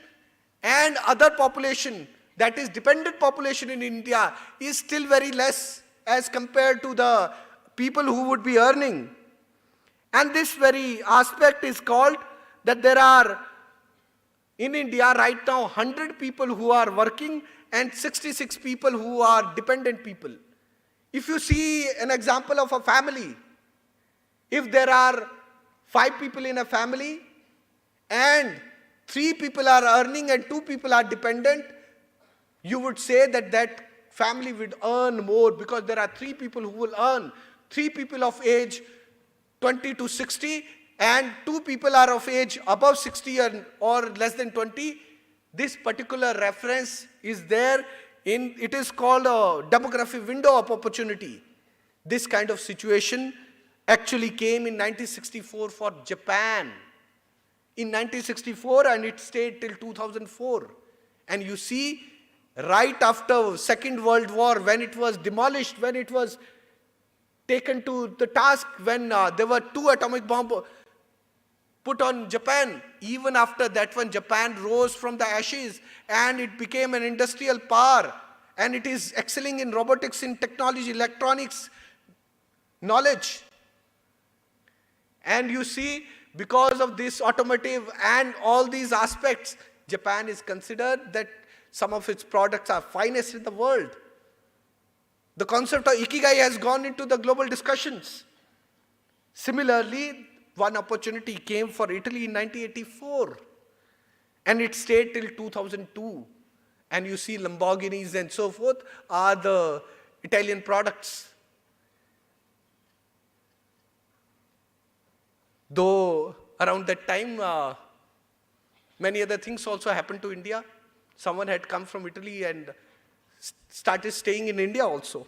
and other population, that is dependent population in India, is still very less as compared to the people who would be earning. And this very aspect is called that there are in India right now 100 people who are working and 66 people who are dependent people. If you see an example of a family, if there are 5 people in a family and 3 people are earning and 2 people are dependent, you would say that that family would earn more because there are 3 people who will earn. 3 people of age 20 to 60 and 2 people are of age above 60 or less than 20. This particular reference is there in, it is called a demographic window of opportunity. This kind of situation actually came in 1964 for Japan. In 1964, and it stayed till 2004. And you see, right after Second World War, when it was demolished, when it was taken to the task, when there were 2 atomic bombs put on Japan, even after that one, Japan rose from the ashes and it became an industrial power, and it is excelling in robotics, in technology, electronics, knowledge. And you see, because of this automotive and all these aspects, Japan is considered that some of its products are finest in the world. The concept of Ikigai has gone into the global discussions. Similarly, one opportunity came for Italy in 1984 and it stayed till 2002. And you see Lamborghinis and so forth are the Italian products. Though around that time, many other things also happened to India. Someone had come from Italy and started staying in India also.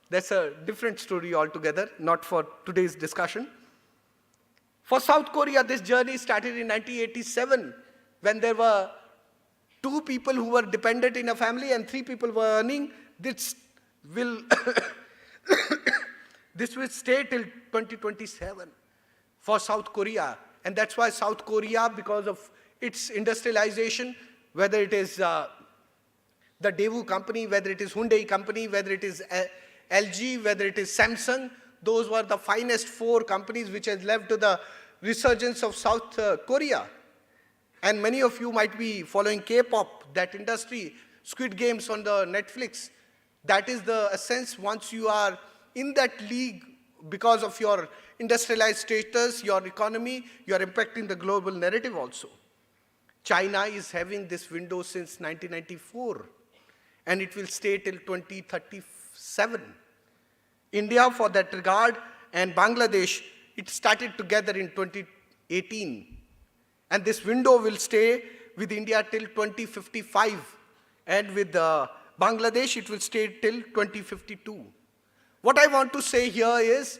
That's a different story altogether, not for today's discussion. For South Korea, this journey started in 1987, when there were 2 people who were dependent in a family and 3 people were earning. This will This will stay till 2027 for South Korea. And that's why South Korea, because of its industrialization, whether it is the Daewoo company, whether it is Hyundai company, whether it is LG, whether it is Samsung, those were the finest 4 companies which has led to the resurgence of South Korea. And many of you might be following K-pop, that industry, Squid Games on the Netflix. That is the essence. Once you are in that league, because of your industrialized status, your economy, you are impacting the global narrative also. China is having this window since 1994, and it will stay till 2037. India, for that regard, and Bangladesh, it started together in 2018. And this window will stay with India till 2055. And with Bangladesh, it will stay till 2052. What I want to say here is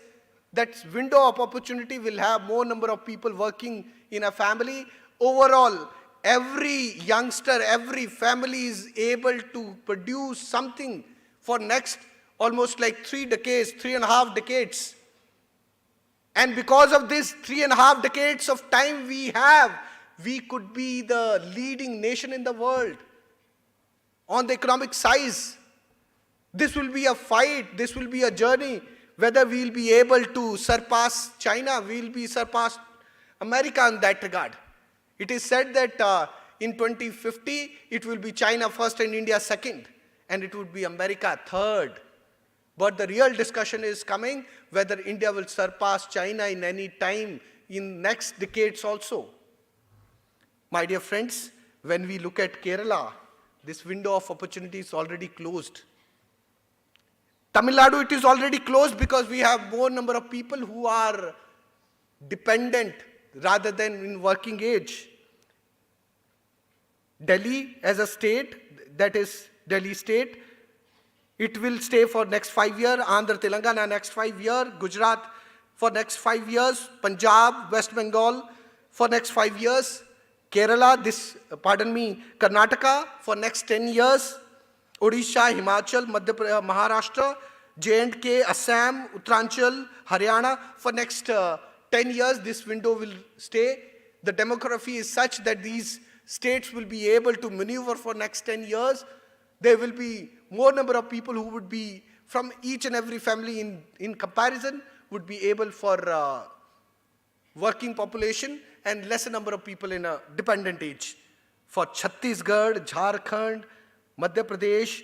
that window of opportunity will have more number of people working in a family. Overall, every youngster, every family is able to produce something for next almost like 3 decades, 3.5 decades. And because of this 3.5 decades of time we have, we could be the leading nation in the world on the economic size. This will be a fight, this will be a journey, whether we will be able to surpass China, we will be surpass America in that regard. It is said that in 2050, it will be China first and India second, and it would be America third. But the real discussion is coming whether India will surpass China in any time in next decades also. My dear friends, when we look at Kerala, this window of opportunity is already closed. Tamil Nadu, it is already closed because we have more number of people who are dependent rather than in working age. Delhi as a state, that is Delhi state, it will stay for next 5 years, Andhra Telangana next 5 years, Gujarat for next 5 years, Punjab, West Bengal for next 5 years, Kerala, Karnataka for next 10 years, Odisha, Himachal, Maharashtra, J&K, Assam, Uttaranchal, Haryana for next 10 years. This window will stay. The demography is such that these states will be able to maneuver for next 10 years. There will be more number of people who would be from each and every family in comparison would be able for working population and lesser number of people in a dependent age. For Chhattisgarh, Jharkhand, Madhya Pradesh,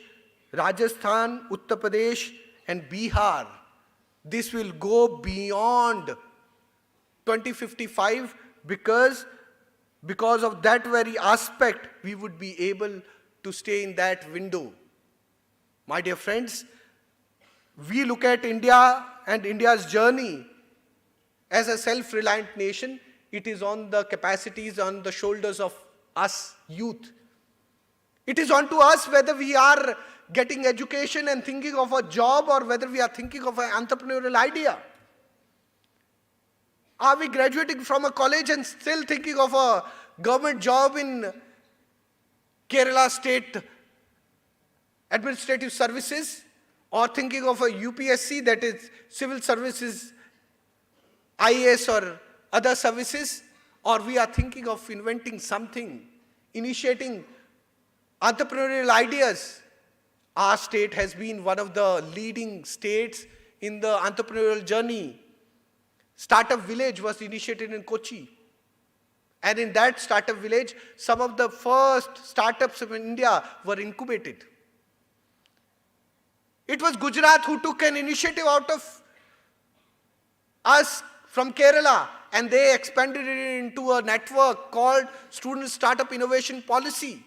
Rajasthan, Uttar Pradesh and Bihar, this will go beyond 2055 because of that very aspect we would be able to stay in that window. My dear friends, we look at India and India's journey as a self-reliant nation. It is on the capacities, on the shoulders of us youth. It is on to us whether we are getting education and thinking of a job or whether we are thinking of an entrepreneurial idea. Are we graduating from a college and still thinking of a government job in Kerala State Administrative Services, or thinking of a UPSC, that is Civil Services, IAS or other services, or we are thinking of inventing something, initiating entrepreneurial ideas? Our state has been one of the leading states in the entrepreneurial journey. Startup Village was initiated in Kochi. And in that startup village, some of the first startups in India were incubated. It was Gujarat who took an initiative out of us from Kerala, and they expanded it into a network called Student Startup Innovation Policy.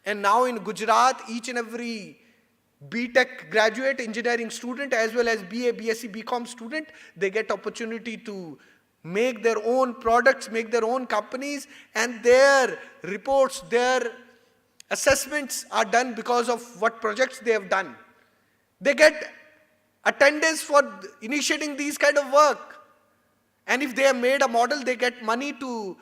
And now in Gujarat, each and every BTech graduate, engineering student, as well as BA, BSc, BCom student, they get opportunity to make their own products, make their own companies, and their reports, their assessments are done because of what projects they have done. They get attendance for initiating these kind of work. And if they have made a model, they get money to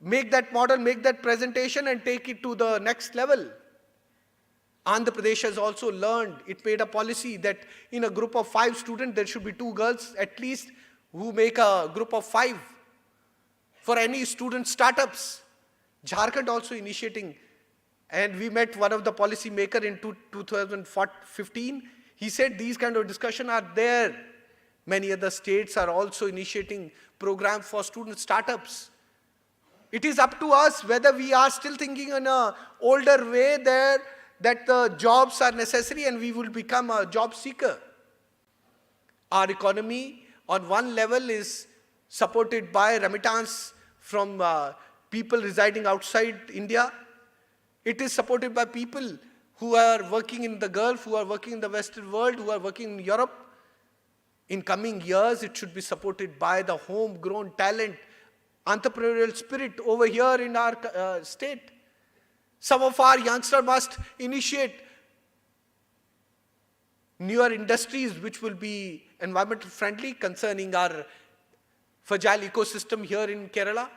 make that model, make that presentation and take it to the next level. Andhra Pradesh has also learned, it made a policy that in a group of 5 students, there should be 2 girls at least who make a group of 5 for any student startups. Jharkhand also initiating, and we met one of the policy maker in 2015. He said these kind of discussion are there. Many other states are also initiating programs for student startups. It is up to us whether we are still thinking in an older way there that the jobs are necessary and we will become a job seeker. Our economy on one level is supported by remittance from people residing outside India. It is supported by people who are working in the Gulf, who are working in the Western world, who are working in Europe. In coming years, it should be supported by the homegrown talent, entrepreneurial spirit over here in our state. Some of our youngsters must initiate newer industries which will be environmental friendly concerning our fragile ecosystem here in Kerala.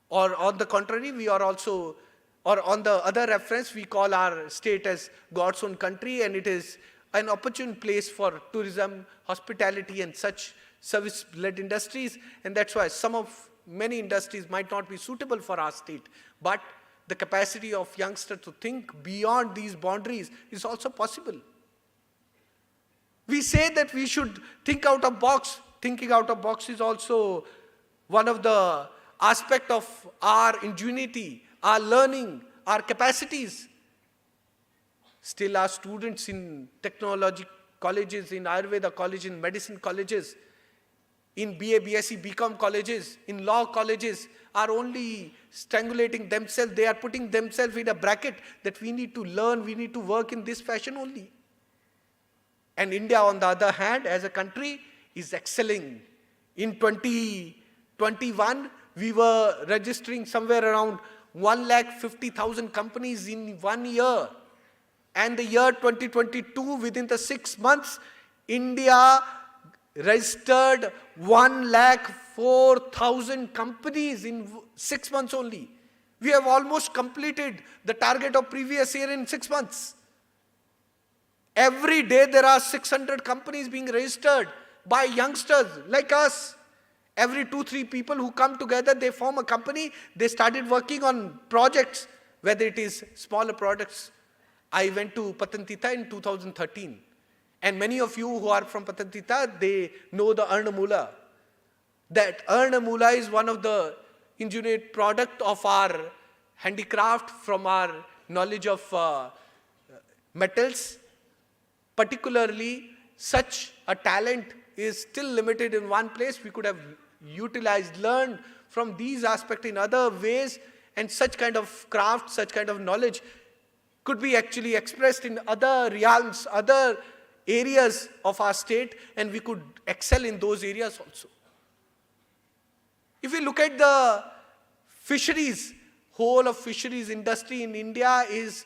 Or on the contrary, we are also, or on the other reference, we call our state as God's own country, and it is an opportune place for tourism, hospitality, and such service-led industries. And that's why many industries might not be suitable for our state. But the capacity of youngsters to think beyond these boundaries is also possible. We say that we should think out of box. Thinking out of box is also one of the aspects of our ingenuity, our learning, our capacities. Still, our students in technology colleges, in Ayurveda college, in medicine colleges, in BA, BSc, BCom colleges, in law colleges, are only strangulating themselves. They are putting themselves in a bracket that we need to learn, we need to work in this fashion only. And India, on the other hand, as a country, is excelling. In 2021, we were registering somewhere around 150,000 companies in 1 year. And the year 2022, within the 6 months, India registered 104,000 companies in 6 months only. We have almost completed the target of previous year in 6 months. Every day there are 600 companies being registered by youngsters like us. Every 2-3 people who come together, they form a company, they started working on projects, whether it is smaller products. I went to Patantita in 2013. And many of you who are from Patantita, they know the Arnamula. That Arnamula is one of the engineered product of our handicraft from our knowledge of metals. Particularly, such a talent is still limited in one place. We could have utilized, learned from these aspects in other ways, and such kind of craft, such kind of knowledge could be actually expressed in other realms, other areas of our state, and we could excel in those areas also. If we look at the fisheries, whole of fisheries industry in India is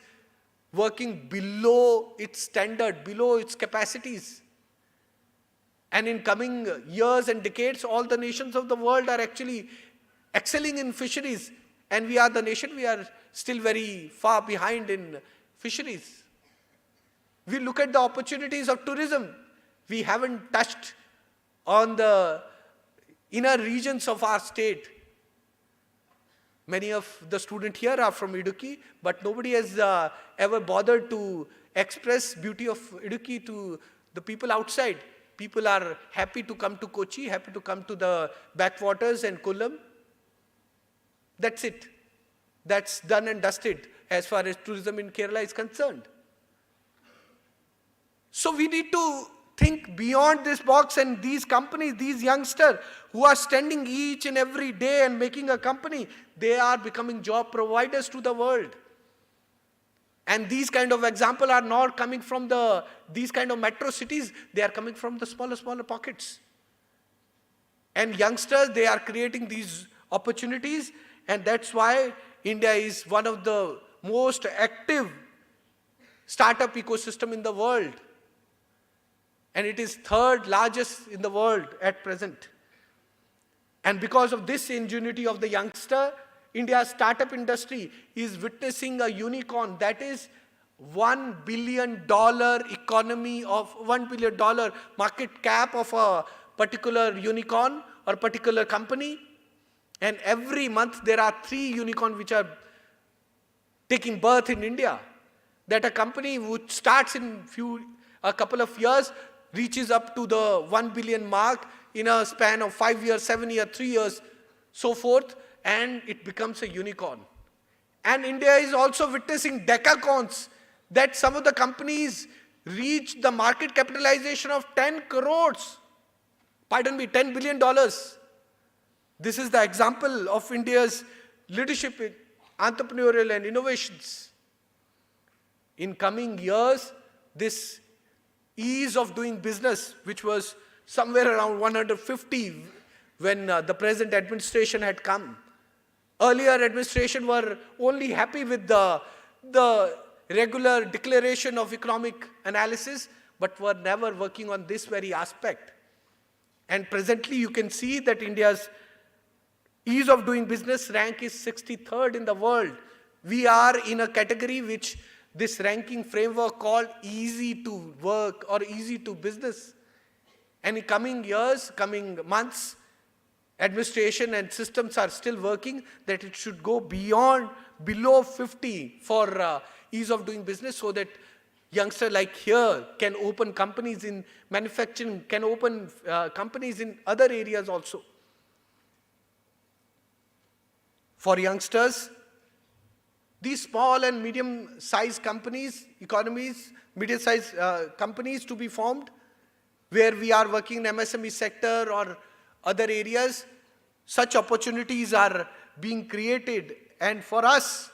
working below its standard, below its capacities. And in coming years and decades, all the nations of the world are actually excelling in fisheries. And we are the nation, we are still very far behind in fisheries. We look at the opportunities of tourism. We haven't touched on the inner regions of our state. Many of the students here are from Idukki, but nobody has ever bothered to express beauty of Idukki to the people outside. People are happy to come to Kochi, happy to come to the backwaters and Kollam. That's it. That's done and dusted as far as tourism in Kerala is concerned. So we need to think beyond this box, and these companies, these youngsters who are standing each and every day and making a company, they are becoming job providers to the world. And these kind of examples are not coming from these kind of metro cities, they are coming from the smaller pockets. And youngsters, they are creating these opportunities, and that's why India is one of the most active startup ecosystem in the world. And it is third largest in the world at present. And because of this ingenuity of the youngster, India's startup industry is witnessing a unicorn, that is $1 billion economy of $1 billion market cap of a particular unicorn or particular company. And every month there are 3 unicorns which are taking birth in India. That a company which starts in a couple of years reaches up to the 1 billion mark in a span of 5 years, 7 years, 3 years, so forth, and it becomes a unicorn. And India is also witnessing decacorns, that some of the companies reach the market capitalization of 10 crores. Pardon me, $10 billion. This is the example of India's leadership in entrepreneurial and innovations. In coming years, this ease of doing business, which was somewhere around 150 when the present administration had come. Earlier administration were only happy with the regular declaration of economic analysis, but were never working on this very aspect. And presently you can see that India's ease of doing business rank is 63rd in the world. We are in a category which this ranking framework called easy to work or easy to business. And in coming years, coming months, administration and systems are still working that it should go below 50 for ease of doing business, so that youngster like here can open companies in manufacturing, can open companies in other areas also. For youngsters, these small and medium-sized companies, medium-sized companies to be formed, where we are working in MSME sector or other areas, such opportunities are being created. And for us,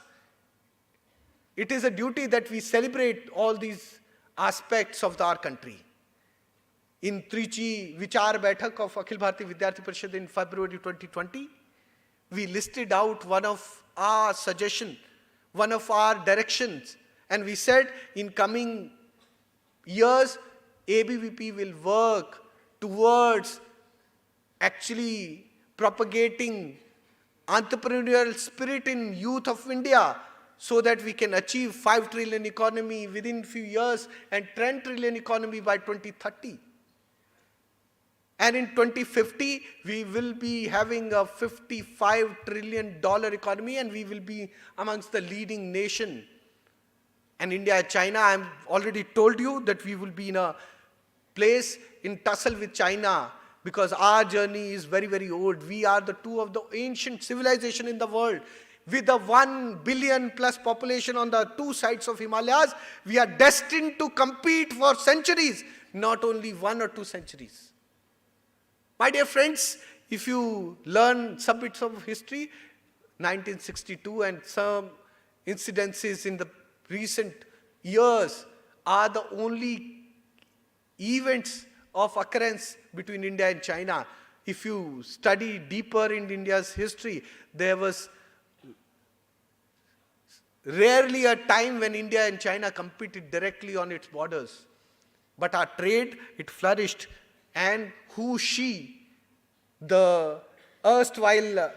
it is a duty that we celebrate all these aspects of our country. In Trichy Vichar Baithak of Akhil Bharatiya Vidyarthi Parishad in February 2020, we listed out one of our suggestions, one of our directions, and we said in coming years, ABVP will work towards actually propagating entrepreneurial spirit in youth of India, so that we can achieve 5 trillion economy within few years and 10 trillion economy by 2030. And in 2050, we will be having a $55 trillion economy, and we will be amongst the leading nation. And India and China, I've already told you that we will be in a place in tussle with China, because our journey is very, very old. We are the 2 of the ancient civilization in the world. With a 1 billion plus population on the 2 sides of Himalayas, we are destined to compete for centuries, not only 1 or 2 centuries. My dear friends, if you learn some bits of history, 1962 and some incidences in the recent years are the only events of occurrence between India and China. If you study deeper in India's history, there was rarely a time when India and China competed directly on its borders. But our trade, it flourished. And the erstwhile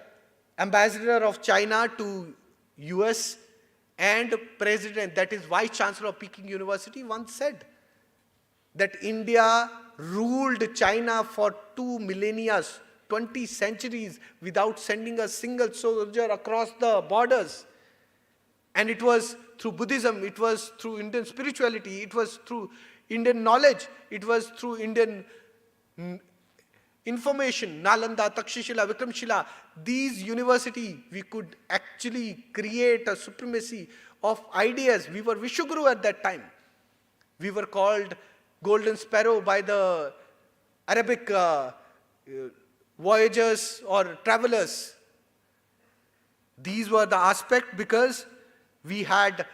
ambassador of China to US and president, that is Vice Chancellor of Peking University, once said that India ruled China for 2 millennia, 20 centuries, without sending a single soldier across the borders. And it was through Buddhism, it was through Indian spirituality, it was through Indian knowledge, it was through Indian information, Nalanda, Takshashila, Vikramshila, these universities, we could actually create a supremacy of ideas. We were Vishwaguru at that time. We were called Golden Sparrow by the Arabic voyagers or travelers. These were the aspects because we had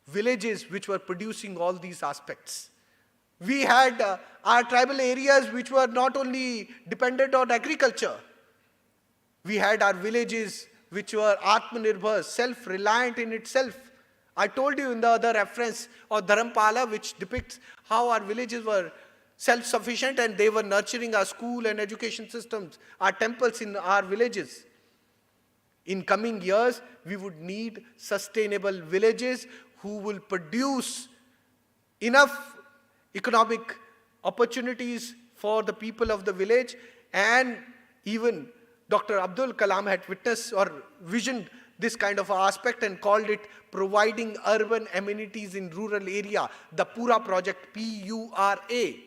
villages which were producing all these aspects. We had our tribal areas which were not only dependent on agriculture. We had our villages which were Atmanirbhar, self-reliant in itself. I told you in the other reference of Dharampala, which depicts how our villages were self-sufficient and they were nurturing our school and education systems, our temples in our villages. In coming years, we would need sustainable villages who will produce enough economic opportunities for the people of the village. And even Dr. Abdul Kalam had witnessed or visioned this kind of aspect and called it providing urban amenities in rural area, the Pura project, P-U-R-A.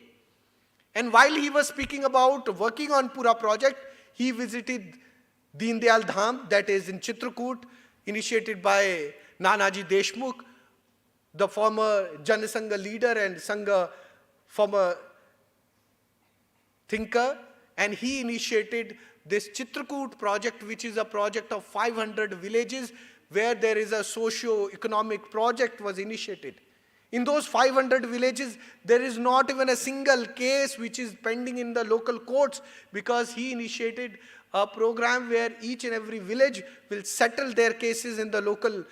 And while he was speaking about working on Pura project, he visited Deen Dayal Dham, that is in Chitrakoot, initiated by Nanaji Deshmukh, the former Janasangha leader and Sangha former thinker. And he initiated this Chitrakoot project, which is a project of 500 villages where there is a socio-economic project was initiated. In those 500 villages, there is not even a single case which is pending in the local courts, because he initiated a program where each and every village will settle their cases in the local,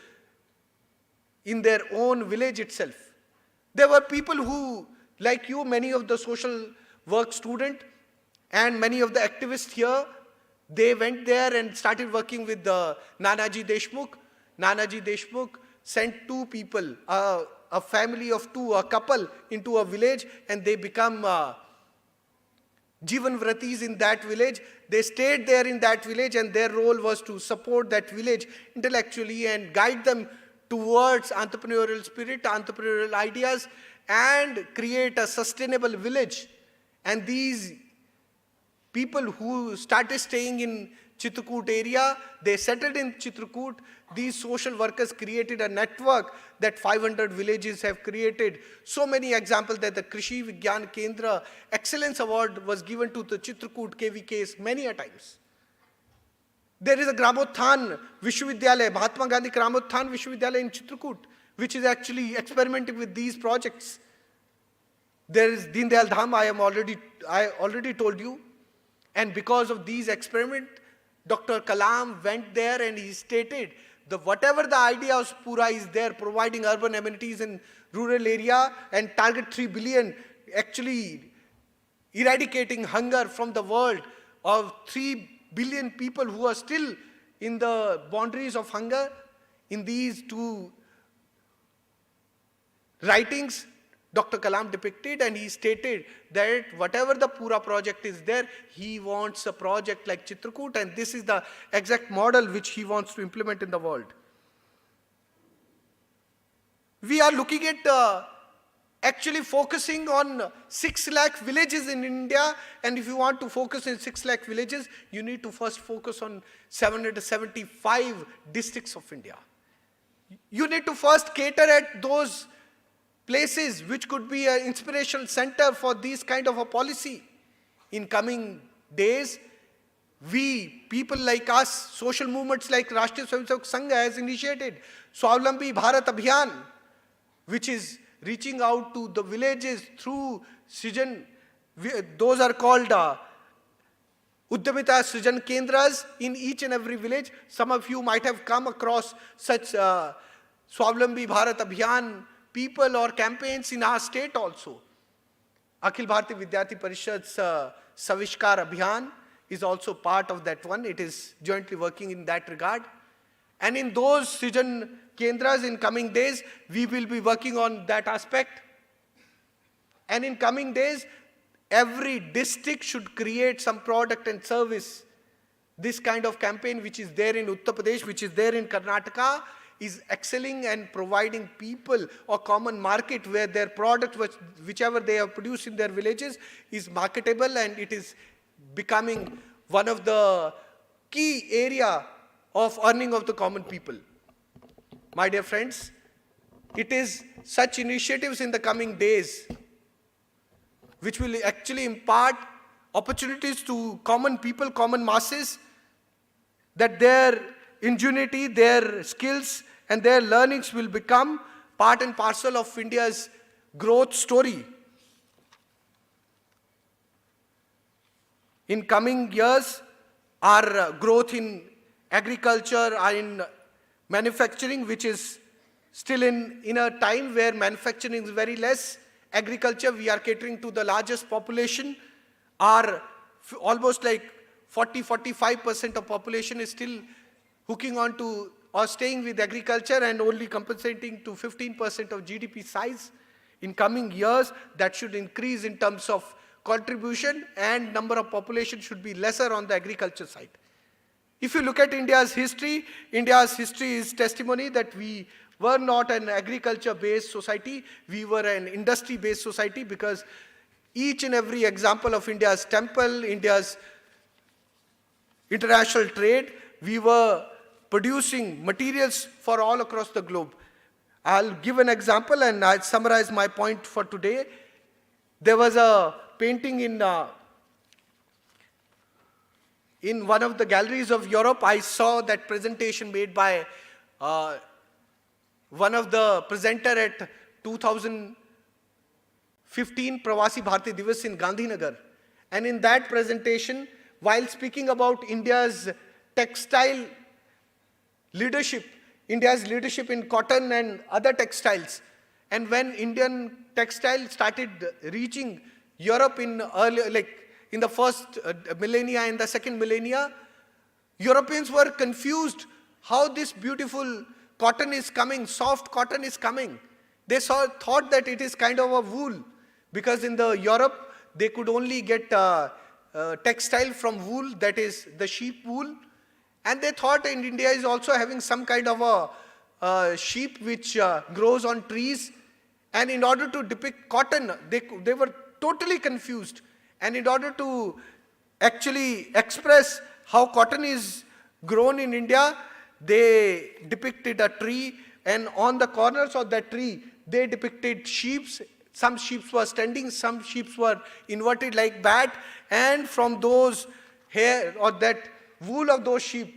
in their own village itself. There were people who, like you, many of the social work student and many of the activists here, they went there and started working with Nanaji Deshmukh. Nanaji Deshmukh sent two people, a family of two, a couple, into a village, and they become Jivan Vratis in that village. They stayed there in that village, and their role was to support that village intellectually and guide them towards entrepreneurial spirit, entrepreneurial ideas, and create a sustainable village. And these people who started staying in Chitrakoot area, they settled in Chitrakoot. These social workers created a network that 500 villages have created. So many examples that the Krishi Vigyan Kendra Excellence Award was given to the Chitrakoot KVKs many a times. There is a Gramothan Vishwavidyalaya, Mahatma Gandhi Gramothan Vishwavidyalaya in Chitrakoot, which is actually experimenting with these projects. There is Deen Dayal Dham, I already told you. And because of these experiments, Dr. Kalam went there and he stated that whatever the idea of Pura is there, providing urban amenities in rural area and target 3 billion, actually eradicating hunger from the world of 3 billion people who are still in the boundaries of hunger. In these two writings, Dr. Kalam depicted, and he stated that whatever the Pura project is there, he wants a project like Chitrakoot, and this is the exact model which he wants to implement in the world. We are looking at actually focusing on 6 lakh villages in India, and if you want to focus in 6 lakh villages, you need to first focus on 775 districts of India. You need to first cater at those places which could be an inspirational center for this kind of a policy. In coming days, we, people like us, social movements like Rashtriya Swayamsevak Sangh has initiated Swavlambi Bharat Abhiyan, which is reaching out to the villages through Srijan. Those are called Uddamita Srijan Kendras in each and every village. Some of you might have come across such Swavlambi Bharat Abhiyan people or campaigns in our state also. Akhil Bharatiya Vidyarthi Parishad's Savishkar Abhiyan is also part of that one. It is jointly working in that regard. And in those Srijan Kendras in coming days, we will be working on that aspect. And in coming days, every district should create some product and service. This kind of campaign which is there in Uttar Pradesh, which is there in Karnataka, is excelling and providing people a common market where their product, whichever they have produced in their villages, is marketable, and it is becoming one of the key area of earning of the common people. My dear friends, it is such initiatives in the coming days which will actually impart opportunities to common people, common masses, that their ingenuity, their skills, and their learnings will become part and parcel of India's growth story. In coming years, our growth in agriculture or in manufacturing, which is still in a time where manufacturing is very less, agriculture, we are catering to the largest population, are almost like 40-45% of population is still hooking on to or staying with agriculture and only compensating to 15% of GDP size. In coming years, that should increase in terms of contribution, and number of population should be lesser on the agriculture side. If you look at India's history is testimony that we were not an agriculture-based society, we were an industry-based society, because each and every example of India's temple, India's international trade, we were producing materials for all across the globe. I'll give an example and I'll summarize my point for today. There was a painting in one of the galleries of Europe. I saw that presentation made by one of the presenter at 2015 Pravasi Bharati Divas in Gandhinagar. And in that presentation, while speaking about India's textile leadership, India's leadership in cotton and other textiles, and when Indian textile started reaching Europe in in the first millennia and the second millennia, Europeans were confused how this beautiful cotton is coming, soft cotton is coming. They thought that it is kind of a wool, because in the Europe they could only get textile from wool, that is the sheep wool, and they thought in India is also having some kind of a sheep which grows on trees, and in order to depict cotton, they were totally confused. And in order to actually express how cotton is grown in India, they depicted a tree, and on the corners of that tree, they depicted sheep. Some sheep were standing, some sheep were inverted like bat, and from those hair or that wool of those sheep,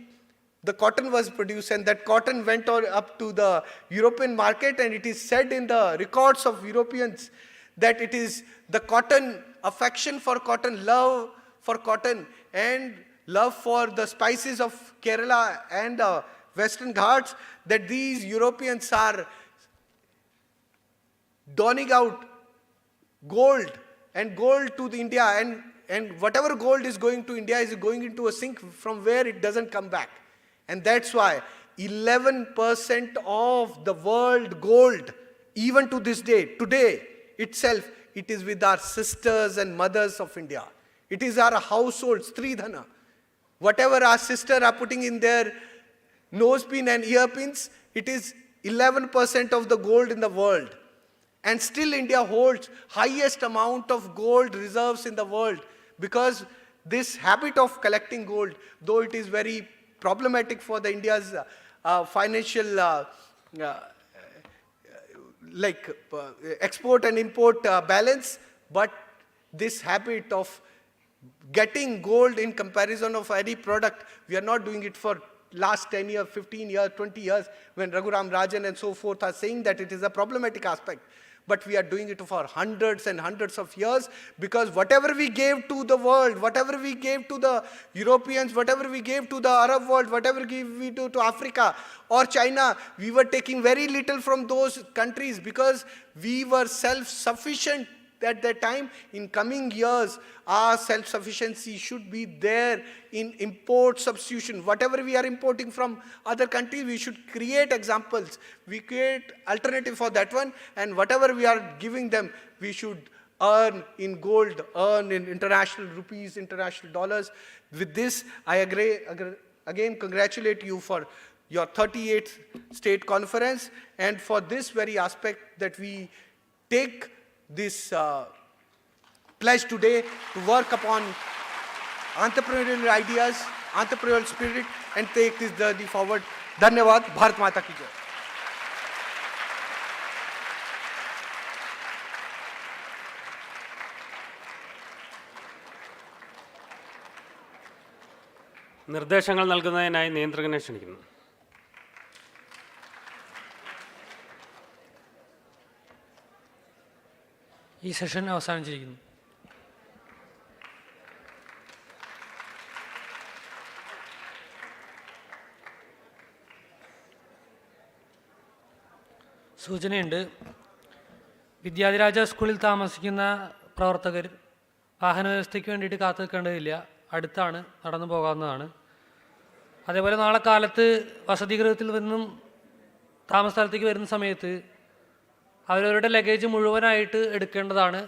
the cotton was produced, and that cotton went up to the European market, and it is said in the records of Europeans that it is the cotton, affection for cotton, love for cotton, and love for the spices of Kerala and Western Ghats, that these Europeans are donning out gold to the India, and whatever gold is going to India is going into a sink from where it doesn't come back. And that's why 11% of the world gold, even to this day, today itself, it is with our sisters and mothers of India. It is our households, Stridhana. Whatever our sisters are putting in their nose pin and ear pins, it is 11% of the gold in the world. And still India holds highest amount of gold reserves in the world, because this habit of collecting gold, though it is very problematic for the India's financial export and import balance, but this habit of getting gold in comparison of any product, we are not doing it for last 10 years, 15 years, 20 years, when Raghuram Rajan and so forth are saying that it is a problematic aspect. But we are doing it for hundreds and hundreds of years, because whatever we gave to the world, whatever we gave to the Europeans, whatever we gave to the Arab world, whatever we do to Africa or China, we were taking very little from those countries, because we were self-sufficient at that time. In coming years, our self-sufficiency should be there in import substitution. Whatever we are importing from other countries, we should create examples. We create alternative for that one, and whatever we are giving them, we should earn in gold, earn in international rupees, international dollars. With this, I again congratulate you for your 38th state conference, and for this very aspect that we take this pledge today to work upon entrepreneurial ideas, entrepreneurial spirit, and take this journey forward. Dhanyavad. Bharat Mata ki jai. നിർദ്ദേശങ്ങൾ നൽകുന്നതിനായി നിയന്ത്രകനെ ക്ഷണിക്കുന്നു. ഈ session അവസാനിച്ചിരിക്കുന്നു. സൂചനയുണ്ട്. വിദ്യാധിരാജ സ്കൂളിൽ താമസിക്കുന്ന പ്രവർത്തകർ വാഹന വ്യവസ്ഥയ്ക്ക് വേണ്ടിയിട്ട് കാത്തു നിൽക്കേണ്ടതില്ല, അടുത്താണ്, നടന്നു പോകാവുന്നതാണ്. അതേപോലെ നാളെ കാലത്ത് വസതിഗൃഹത്തിൽ നിന്നും താമസ സ്ഥലത്തേക്ക് വരുന്ന സമയത്ത് അവരവരുടെ ലഗേജ് മുഴുവനായിട്ട് എടുക്കേണ്ടതാണ്.